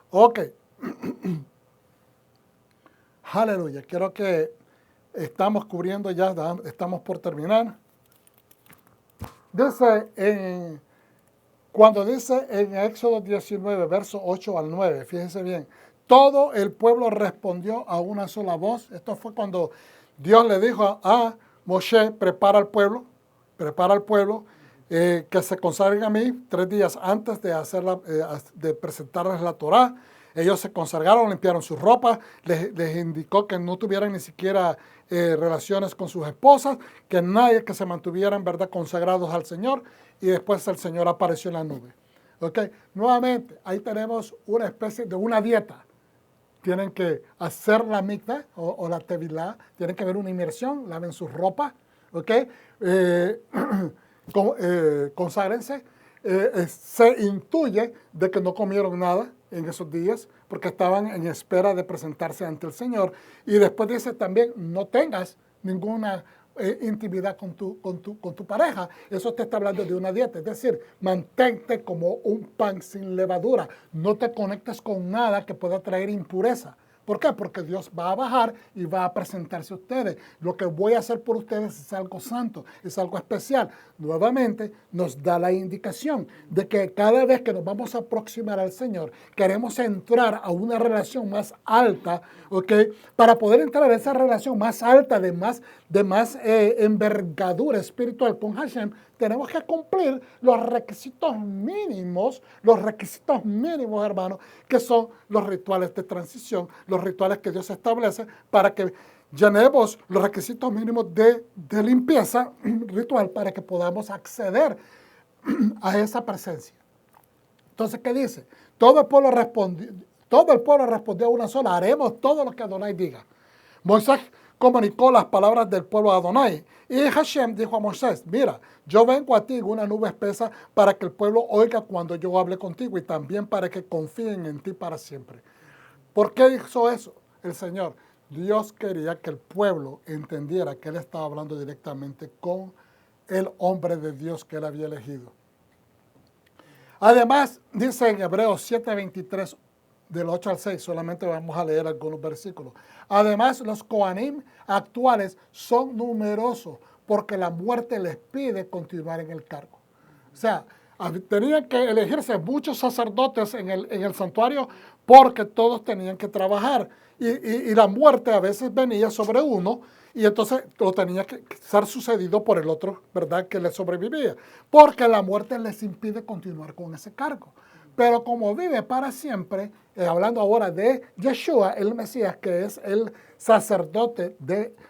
Ok. Aleluya. Quiero que estamos cubriendo ya, estamos por terminar. Dice cuando dice en Éxodo 19, verso 8 al 9, fíjense bien, todo el pueblo respondió a una sola voz. Esto fue cuando Dios le dijo a Moshe, prepara al pueblo, que se consagren a mí 3 días antes de presentarles la Torá. Ellos se consagraron, limpiaron sus ropas, les indicó que no tuvieran ni siquiera relaciones con sus esposas, que nadie que se mantuvieran, ¿verdad?, consagrados al Señor, y después el Señor apareció en la nube. ¿Okay? Nuevamente, ahí tenemos una especie de una dieta. Tienen que hacer la mikvah o la tevilá, tienen que ver una inmersión, laven sus ropas, ¿ok? Conságrense. Se intuye de que no comieron nada en esos días porque estaban en espera de presentarse ante el Señor. Y después dice también, no tengas ninguna intimidad con tu pareja. Eso te está hablando de una dieta. Es decir, mantente como un pan sin levadura. No te conectes con nada que pueda traer impureza. ¿Por qué? Porque Dios va a bajar y va a presentarse a ustedes. Lo que voy a hacer por ustedes es algo santo, es algo especial. Nuevamente nos da la indicación de que cada vez que nos vamos a aproximar al Señor, queremos entrar a una relación más alta, ¿ok? Para poder entrar a esa relación más alta, de más envergadura espiritual con Hashem, tenemos que cumplir los requisitos mínimos, hermanos, que son los rituales de transición, los rituales que Dios establece para que llenemos los requisitos mínimos de limpieza ritual para que podamos acceder a esa presencia. Entonces, ¿qué dice? Todo el pueblo respondió a una sola, haremos todo lo que Adonai diga. Moisés comunicó las palabras del pueblo a Adonai. Y Hashem dijo a Moisés, mira, yo vengo a ti en una nube espesa para que el pueblo oiga cuando yo hable contigo y también para que confíen en ti para siempre. ¿Por qué hizo eso el Señor? Dios quería que el pueblo entendiera que Él estaba hablando directamente con el hombre de Dios que Él había elegido. Además, dice en Hebreos 7:23, del 8 al 6, solamente vamos a leer algunos versículos. Además, los Kohanim actuales son numerosos porque la muerte les pide continuar en el cargo. O sea, Tenían que elegirse muchos sacerdotes en el santuario porque todos tenían que trabajar. Y la muerte a veces venía sobre uno y entonces lo tenía que ser sucedido por el otro, ¿verdad?, que le sobrevivía. Porque la muerte les impide continuar con ese cargo. Pero como vive para siempre, hablando ahora de Yeshua, el Mesías, que es el sacerdote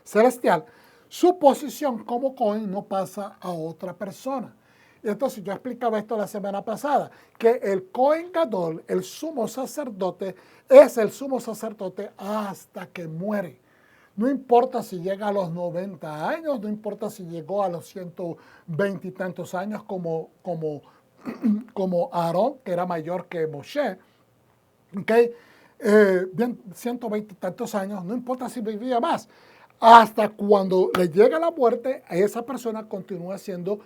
celestial, su posición como Cohen no pasa a otra persona. Y entonces yo explicaba esto la semana pasada, que el Cohen Gadol, el sumo sacerdote, es el sumo sacerdote hasta que muere. No importa si llega a los 90 años, no importa si llegó a los 120 y tantos años como Aarón, que era mayor que Moshe, ¿okay? 120 y tantos años, no importa si vivía más. Hasta cuando le llega la muerte, esa persona continúa siendo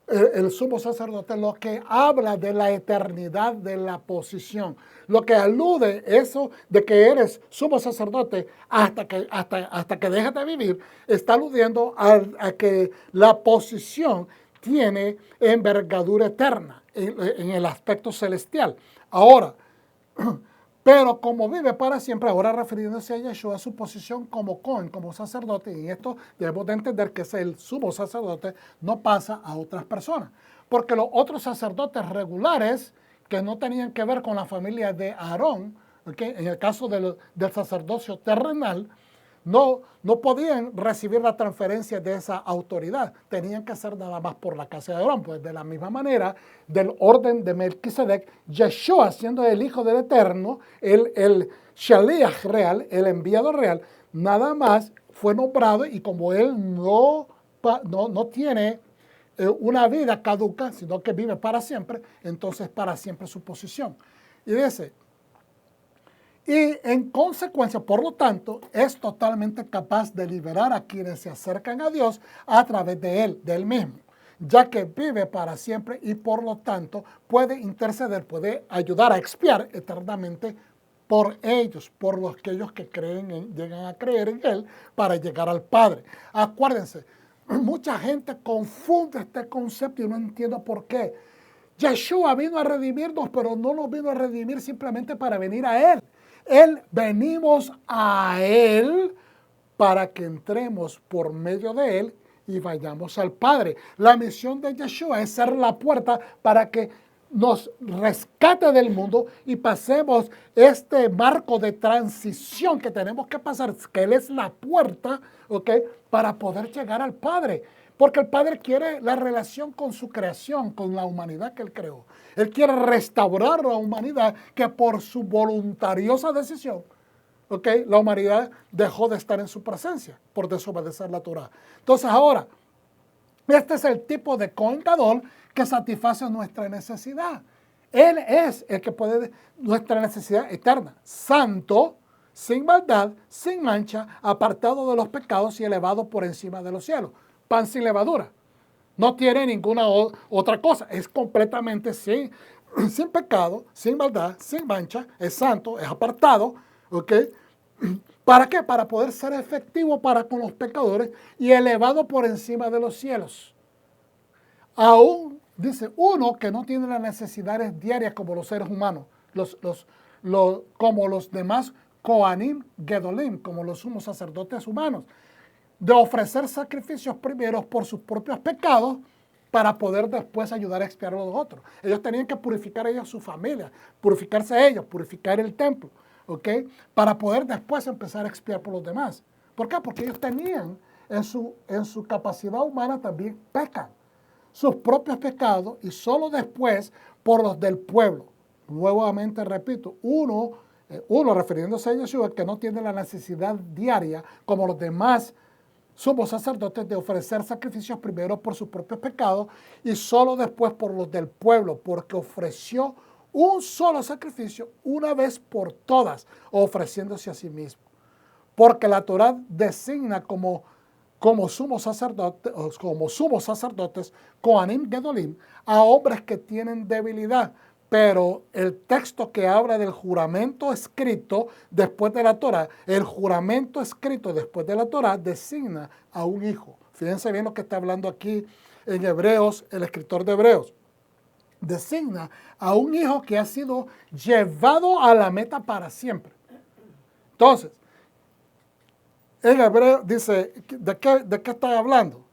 el sumo sacerdote, lo que habla de la eternidad de la posición. Lo que alude eso de que eres sumo sacerdote hasta que dejes de vivir, está aludiendo a que la posición tiene envergadura eterna en el aspecto celestial. Ahora, pero como vive para siempre, ahora refiriéndose a Yeshua, su posición como Cohen, como sacerdote, y en esto debemos de entender que es el sumo sacerdote, no pasa a otras personas. Porque los otros sacerdotes regulares, que no tenían que ver con la familia de Aarón, ¿okay?, en el caso del sacerdocio terrenal, no podían recibir la transferencia de esa autoridad. Tenían que ser nada más por la casa de Aarón. Pues de la misma manera, del orden de Melquisedec, Yeshua, siendo el Hijo del Eterno, el Shaliach real, el enviado real, nada más fue nombrado, y como él no tiene una vida caduca, sino que vive para siempre, entonces para siempre su posición. Y dice, y en consecuencia, por lo tanto, es totalmente capaz de liberar a quienes se acercan a Dios a través de él mismo, ya que vive para siempre y por lo tanto puede interceder, puede ayudar a expiar eternamente por ellos, por aquellos que llegan a creer en él para llegar al Padre. Acuérdense, mucha gente confunde este concepto y no entiendo por qué. Yeshua vino a redimirnos, pero no nos vino a redimir simplemente para venir a él. Venimos a él para que entremos por medio de él y vayamos al Padre. La misión de Yeshua es ser la puerta para que nos rescate del mundo y pasemos este marco de transición que tenemos que pasar, que él es la puerta, ¿okay?, para poder llegar al Padre. Porque el Padre quiere la relación con su creación, con la humanidad que él creó. Él quiere restaurar la humanidad que por su voluntariosa decisión, ¿okay?, la humanidad dejó de estar en su presencia por desobedecer la Torah. Entonces ahora, este es el tipo de Cohen Gadol que satisface nuestra necesidad. Él es el que puede nuestra necesidad eterna, santo, sin maldad, sin mancha, apartado de los pecados y elevado por encima de los cielos. Pan sin levadura. No tiene ninguna otra cosa. Es completamente sin pecado, sin maldad, sin mancha. Es santo, es apartado. ¿Ok? ¿Para qué? Para poder ser efectivo para con los pecadores y elevado por encima de los cielos. Aún, dice, uno que no tiene las necesidades diarias como los seres humanos, como los demás Kohanim Gedolim, como los sumos sacerdotes humanos, de ofrecer sacrificios primeros por sus propios pecados para poder después ayudar a expiar a los otros. Ellos tenían que purificar ellos su familia, purificarse ellos, purificar el templo, ¿ok? Para poder después empezar a expiar por los demás. ¿Por qué? Porque ellos tenían en su capacidad humana también pecan sus propios pecados y solo después por los del pueblo. Nuevamente repito, uno refiriéndose a Yeshua, que no tiene la necesidad diaria como los demás somos sacerdotes de ofrecer sacrificios primero por sus propios pecados y solo después por los del pueblo, porque ofreció un solo sacrificio una vez por todas, ofreciéndose a sí mismo. Porque la Torá designa como sumos sacerdotes, Kohanim Gedolim, a hombres que tienen debilidad. Pero el texto que habla del juramento escrito después de la Torá, el juramento escrito después de la Torá designa a un hijo. Fíjense bien lo que está hablando aquí en Hebreos, el escritor de Hebreos. designa a un hijo que ha sido llevado a la meta para siempre. Entonces, en hebreo dice, ¿de qué está hablando?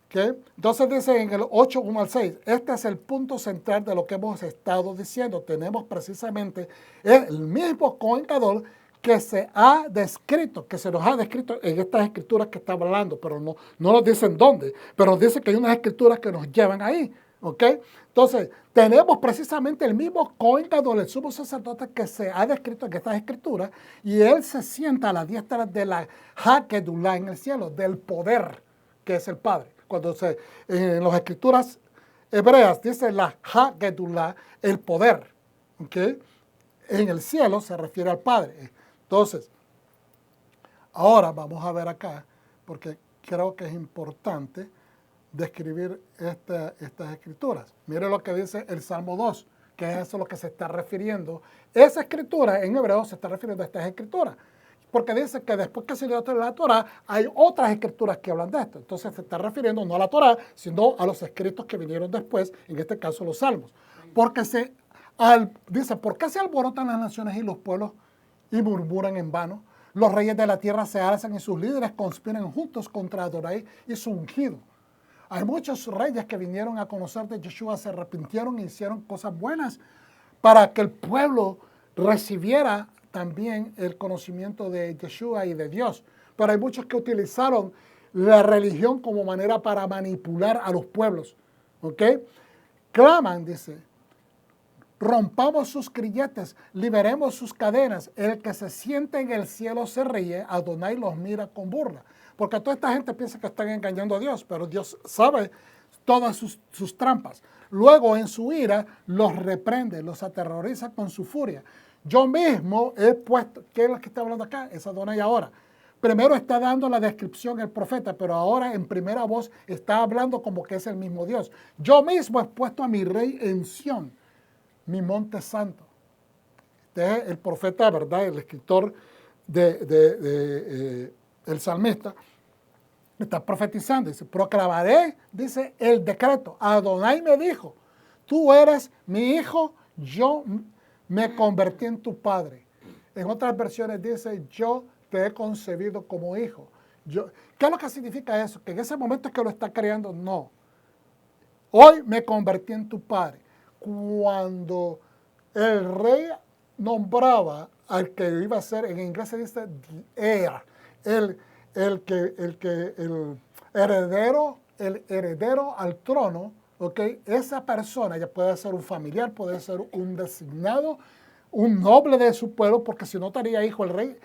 ¿Okay? Entonces dice en el 8, 1 al 6, este es el punto central de lo que hemos estado diciendo. Tenemos precisamente el mismo Cohen Gadol que se ha descrito, que se nos ha descrito en estas escrituras que está hablando, pero no nos dicen dónde, pero nos dice que hay unas escrituras que nos llevan ahí. ¿Ok? Entonces, tenemos precisamente el mismo Cohen Gadol, el sumo sacerdote, que se ha descrito en estas escrituras, y él se sienta a la diestra de la Hakedullah en el cielo, del poder que es el Padre. Cuando en las escrituras hebreas dice la Hakedullah, el poder, ¿ok? En el cielo se refiere al Padre. Entonces, ahora vamos a ver acá, porque creo que es importante describir estas escrituras. Mire lo que dice el Salmo 2, que es eso a lo que se está refiriendo. Esa escritura en hebreo se está refiriendo a estas escrituras, porque dice que después que se dio la Torah, hay otras escrituras que hablan de esto. Entonces se está refiriendo no a la Torah, sino a los escritos que vinieron después, en este caso los Salmos. Porque dice, ¿por qué se alborotan las naciones y los pueblos y murmuran en vano? Los reyes de la tierra se alzan y sus líderes conspiran juntos contra Adonai y su ungido. Hay muchos reyes que vinieron a conocer de Yeshua, se arrepintieron e hicieron cosas buenas para que el pueblo recibiera también el conocimiento de Yeshua y de Dios. Pero hay muchos que utilizaron la religión como manera para manipular a los pueblos. ¿Ok? Claman, dice, rompamos sus grilletes, liberemos sus cadenas. El que se siente en el cielo se ríe, Adonai los mira con burla. Porque toda esta gente piensa que están engañando a Dios, pero Dios sabe todas sus trampas. Luego, en su ira, los reprende, los aterroriza con su furia. Yo mismo he puesto, ¿qué es lo que está hablando acá? Es Adonai ahora. Primero está dando la descripción el profeta, pero ahora en primera voz está hablando como que es el mismo Dios. Yo mismo he puesto a mi rey en Sión, mi monte santo. Este es el profeta, ¿verdad? El escritor el salmista está profetizando, dice, proclamaré, dice, el decreto. Adonai me dijo, tú eres mi hijo, yo me convertí en tu padre. En otras versiones dice, yo te he concebido como hijo. ¿Qué es lo que significa eso? Que en ese momento es que lo está creando, no. Hoy me convertí en tu padre. Cuando el rey nombraba al que iba a ser, en inglés se dice heir, el heredero al trono, ¿okay? Esa persona ya puede ser un familiar, puede ser un designado, un noble de su pueblo, porque si no tenía hijo el rey,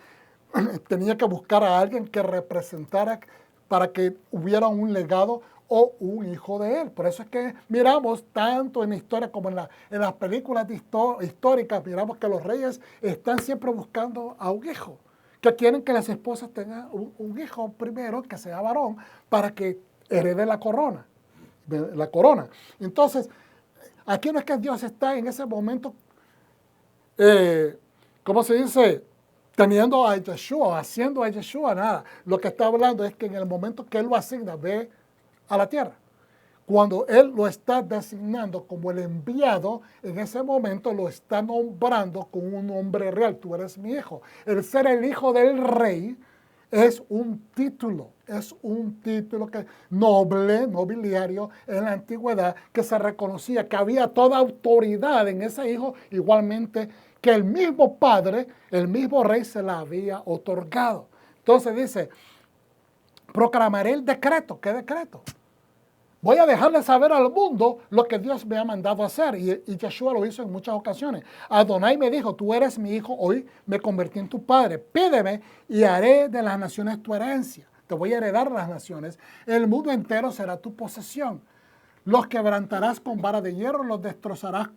tenía que buscar a alguien que representara para que hubiera un legado o un hijo de él. Por eso es que miramos tanto en la historia como en las películas históricas, miramos que los reyes están siempre buscando a un hijo, que quieren que las esposas tengan un hijo primero, que sea varón, para que herede la corona. Entonces, aquí no es que Dios está en ese momento, ¿cómo se dice?, teniendo a Yeshua, haciendo a Yeshua, nada. Lo que está hablando es que en el momento que Él lo asigna, ve a la tierra. Cuando Él lo está designando como el enviado, en ese momento lo está nombrando con un nombre real. Tú eres mi hijo. El ser el hijo del rey es un título nobiliario en la antigüedad, que se reconocía que había toda autoridad en ese hijo, igualmente que el mismo padre, el mismo rey se la había otorgado. Entonces dice, proclamaré el decreto. ¿Qué decreto? Voy a dejarle saber al mundo lo que Dios me ha mandado a hacer. Y Yeshua lo hizo en muchas ocasiones. Adonai me dijo, tú eres mi hijo, hoy me convertí en tu padre. Pídeme y haré de las naciones tu herencia. Te voy a heredar las naciones. El mundo entero será tu posesión. Los quebrantarás con vara de hierro, los destrozarás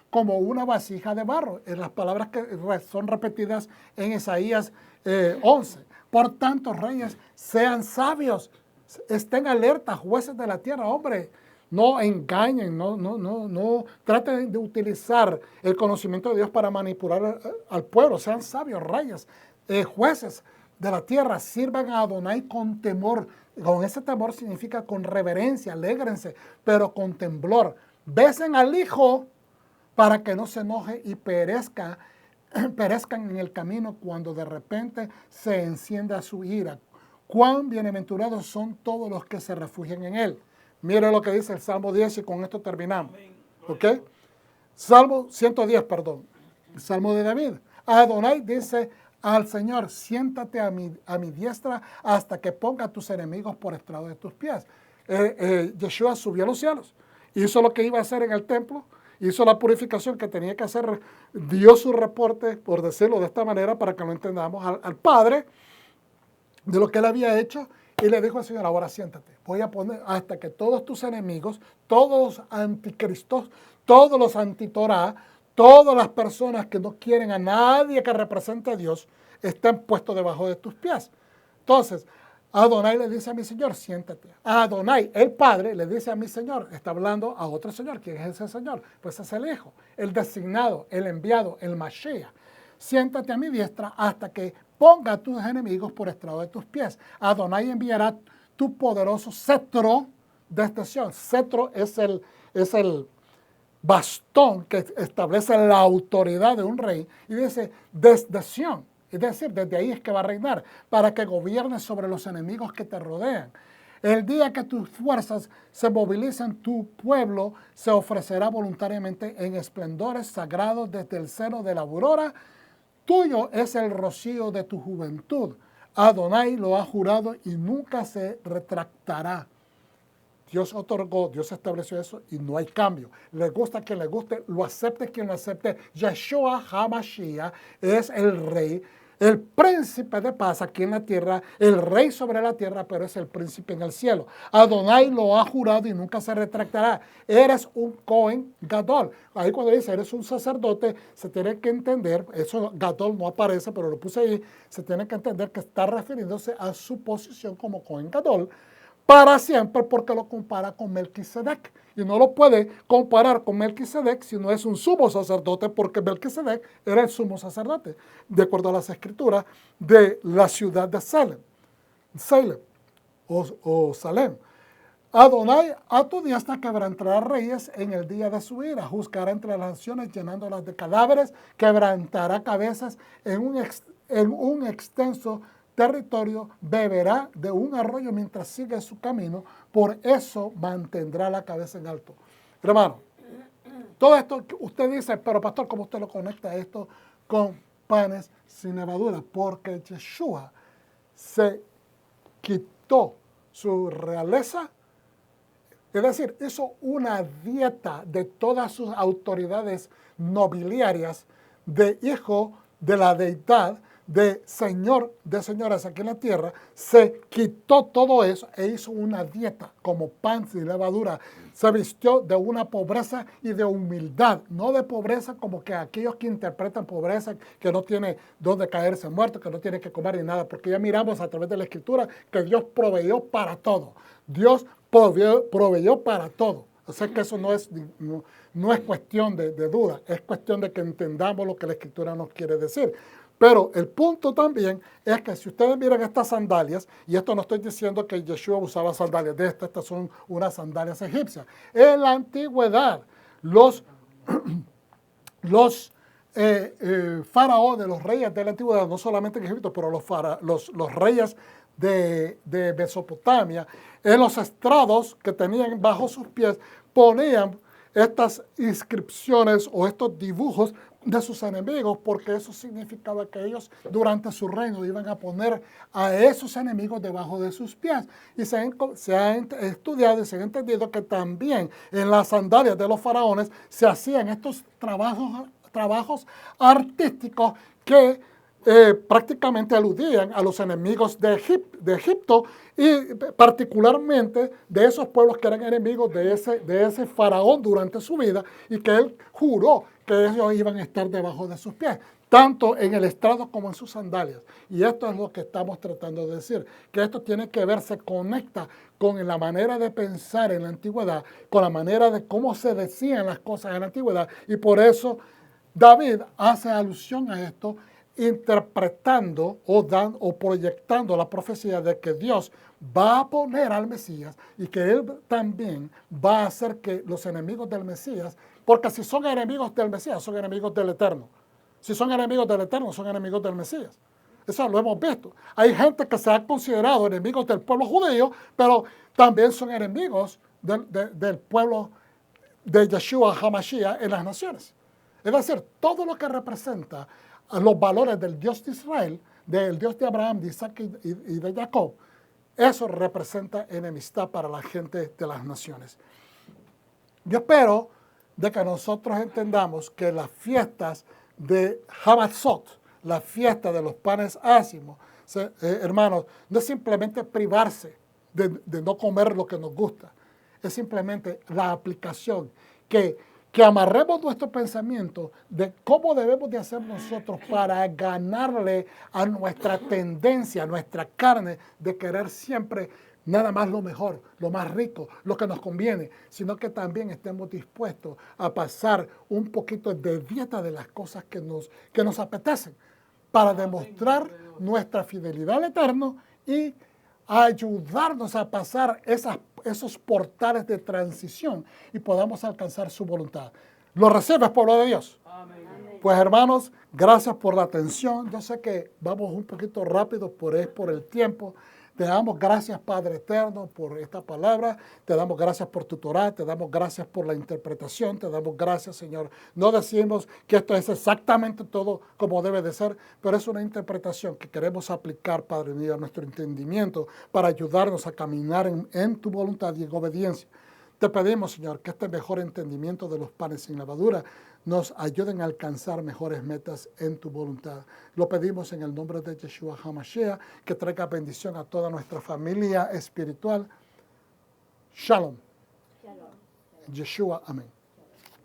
como una vasija de barro. En las palabras que son repetidas en Isaías 11. Por tanto, reyes, sean sabios. Estén alertas, jueces de la tierra, hombre, no engañen, no traten de utilizar el conocimiento de Dios para manipular al pueblo. Sean sabios, reyes, jueces de la tierra, sirvan a Adonai con temor. Con ese temor significa con reverencia, alégrense, pero con temblor. besen al Hijo para que no se enoje y perezcan en el camino cuando de repente se encienda su ira. Cuán bienaventurados son todos los que se refugian en Él. Mire lo que dice el Salmo 10 y con esto terminamos. ¿Ok? Salmo 110, perdón. El Salmo de David. Adonai dice al Señor, siéntate a mi diestra hasta que ponga a tus enemigos por estrado de tus pies. Yeshua subió a los cielos, hizo lo que iba a hacer en el templo, hizo la purificación que tenía que hacer, dio su reporte, por decirlo de esta manera, para que lo entendamos, al Padre, de lo que él había hecho, y le dijo al Señor, ahora siéntate, voy a poner hasta que todos tus enemigos, todos los anticristos, todos los antitorá, todas las personas que no quieren a nadie que represente a Dios, estén puestos debajo de tus pies. Entonces, Adonai le dice a mi Señor, siéntate. Adonai, el Padre, le dice a mi Señor, está hablando a otro Señor. ¿Quién es ese Señor? Pues es el Hijo, el designado, el enviado, el Mashiach. Siéntate a mi diestra hasta que ponga a tus enemigos por estrado de tus pies. Adonai enviará tu poderoso cetro desde Sion. Cetro es el bastón que establece la autoridad de un rey. Y dice, desde Sion. Es decir, desde ahí es que va a reinar, para que gobiernes sobre los enemigos que te rodean. El día que tus fuerzas se movilicen, tu pueblo se ofrecerá voluntariamente en esplendores sagrados desde el seno de la aurora. Tuyo es el rocío de tu juventud. Adonai lo ha jurado y nunca se retractará. Dios otorgó, Dios estableció eso y no hay cambio. Le gusta quien le guste, lo acepte quien lo acepte. Yeshua HaMashiach es el rey, el príncipe de paz aquí en la tierra, el rey sobre la tierra, pero es el príncipe en el cielo. Adonai lo ha jurado y nunca se retractará. Eres un Cohen Gadol. Ahí cuando dice eres un sacerdote, se tiene que entender, eso Gadol no aparece, pero lo puse ahí, se tiene que entender que está refiriéndose a su posición como Cohen Gadol, para siempre, porque lo compara con Melquisedec. Y no lo puede comparar con Melquisedec si no es un sumo sacerdote, porque Melquisedec era el sumo sacerdote, de acuerdo a las escrituras, de la ciudad de Salem o Salem. Adonai a tu diestra quebrantará reyes en el día de su ira, juzgará entre las naciones llenándolas de cadáveres, quebrantará cabezas en un extenso territorio, beberá de un arroyo mientras sigue su camino, por eso mantendrá la cabeza en alto. Hermano, todo esto usted dice, pero pastor, ¿cómo usted lo conecta esto con panes sin levadura? Porque Yeshua se quitó su realeza, es decir, hizo una dieta de todas sus autoridades nobiliarias de hijo de la deidad, de señor de señoras aquí en la tierra, se quitó todo eso e hizo una dieta como pan sin levadura. Se vistió de una pobreza y de humildad, no de pobreza como que aquellos que interpretan pobreza, que no tiene dónde caerse muerto, que no tiene que comer ni nada, porque ya miramos a través de la escritura que Dios proveyó para todo. Dios proveyó para todo. O sea que eso no es cuestión de duda, es cuestión de que entendamos lo que la escritura nos quiere decir. Pero el punto también es que si ustedes miran estas sandalias, y esto no estoy diciendo que Yeshua usaba sandalias de estas son unas sandalias egipcias. En la antigüedad, los faraones, los reyes de la antigüedad, no solamente en Egipto, pero los reyes de Mesopotamia, en los estrados que tenían bajo sus pies, ponían estas inscripciones o estos dibujos de sus enemigos, porque eso significaba que ellos durante su reino iban a poner a esos enemigos debajo de sus pies. Y se ha estudiado y se ha entendido que también en las sandalias de los faraones se hacían estos trabajos artísticos que prácticamente aludían a los enemigos de Egipto y particularmente de esos pueblos que eran enemigos de ese faraón durante su vida y que él juró que ellos iban a estar debajo de sus pies, tanto en el estrado como en sus sandalias. Y esto es lo que estamos tratando de decir, que esto tiene que ver, se conecta con la manera de pensar en la antigüedad, con la manera de cómo se decían las cosas en la antigüedad, y por eso David hace alusión a esto interpretando o proyectando la profecía de que Dios va a poner al Mesías y que Él también va a hacer que los enemigos del Mesías, porque si son enemigos del Mesías, son enemigos del Eterno. Si son enemigos del Eterno, son enemigos del Mesías. Eso lo hemos visto. Hay gente que se ha considerado enemigos del pueblo judío, pero también son enemigos del pueblo de Yeshua HaMashiach en las naciones. Es decir, todo lo que representa los valores del Dios de Israel, del Dios de Abraham, de Isaac y de Jacob, eso representa enemistad para la gente de las naciones. Yo espero de que nosotros entendamos que las fiestas de Hamatzot, la fiesta de los panes ácimos, hermanos, no es simplemente privarse de no comer lo que nos gusta, es simplemente la aplicación, que amarremos nuestro pensamiento de cómo debemos de hacer nosotros para ganarle a nuestra tendencia, a nuestra carne, de querer siempre nada más lo mejor, lo más rico, lo que nos conviene, sino que también estemos dispuestos a pasar un poquito de dieta de las cosas que nos apetecen, para demostrar nuestra fidelidad al Eterno y ayudarnos a pasar esos portales de transición y podamos alcanzar su voluntad. ¿Lo recibes, pueblo de Dios? Amén. Pues hermanos, gracias por la atención. Yo sé que vamos un poquito rápido por el tiempo. Te damos gracias, Padre Eterno, por esta palabra. Te damos gracias por tu Torah. Te damos gracias por la interpretación. Te damos gracias, Señor. No decimos que esto es exactamente todo como debe de ser, pero es una interpretación que queremos aplicar, Padre mío, a nuestro entendimiento para ayudarnos a caminar en tu voluntad y en obediencia. Te pedimos, Señor, que este mejor entendimiento de los panes sin levadura nos ayuden a alcanzar mejores metas en tu voluntad. Lo pedimos en el nombre de Yeshua HaMashiach, que traiga bendición a toda nuestra familia espiritual. Shalom. Yeshua, amén.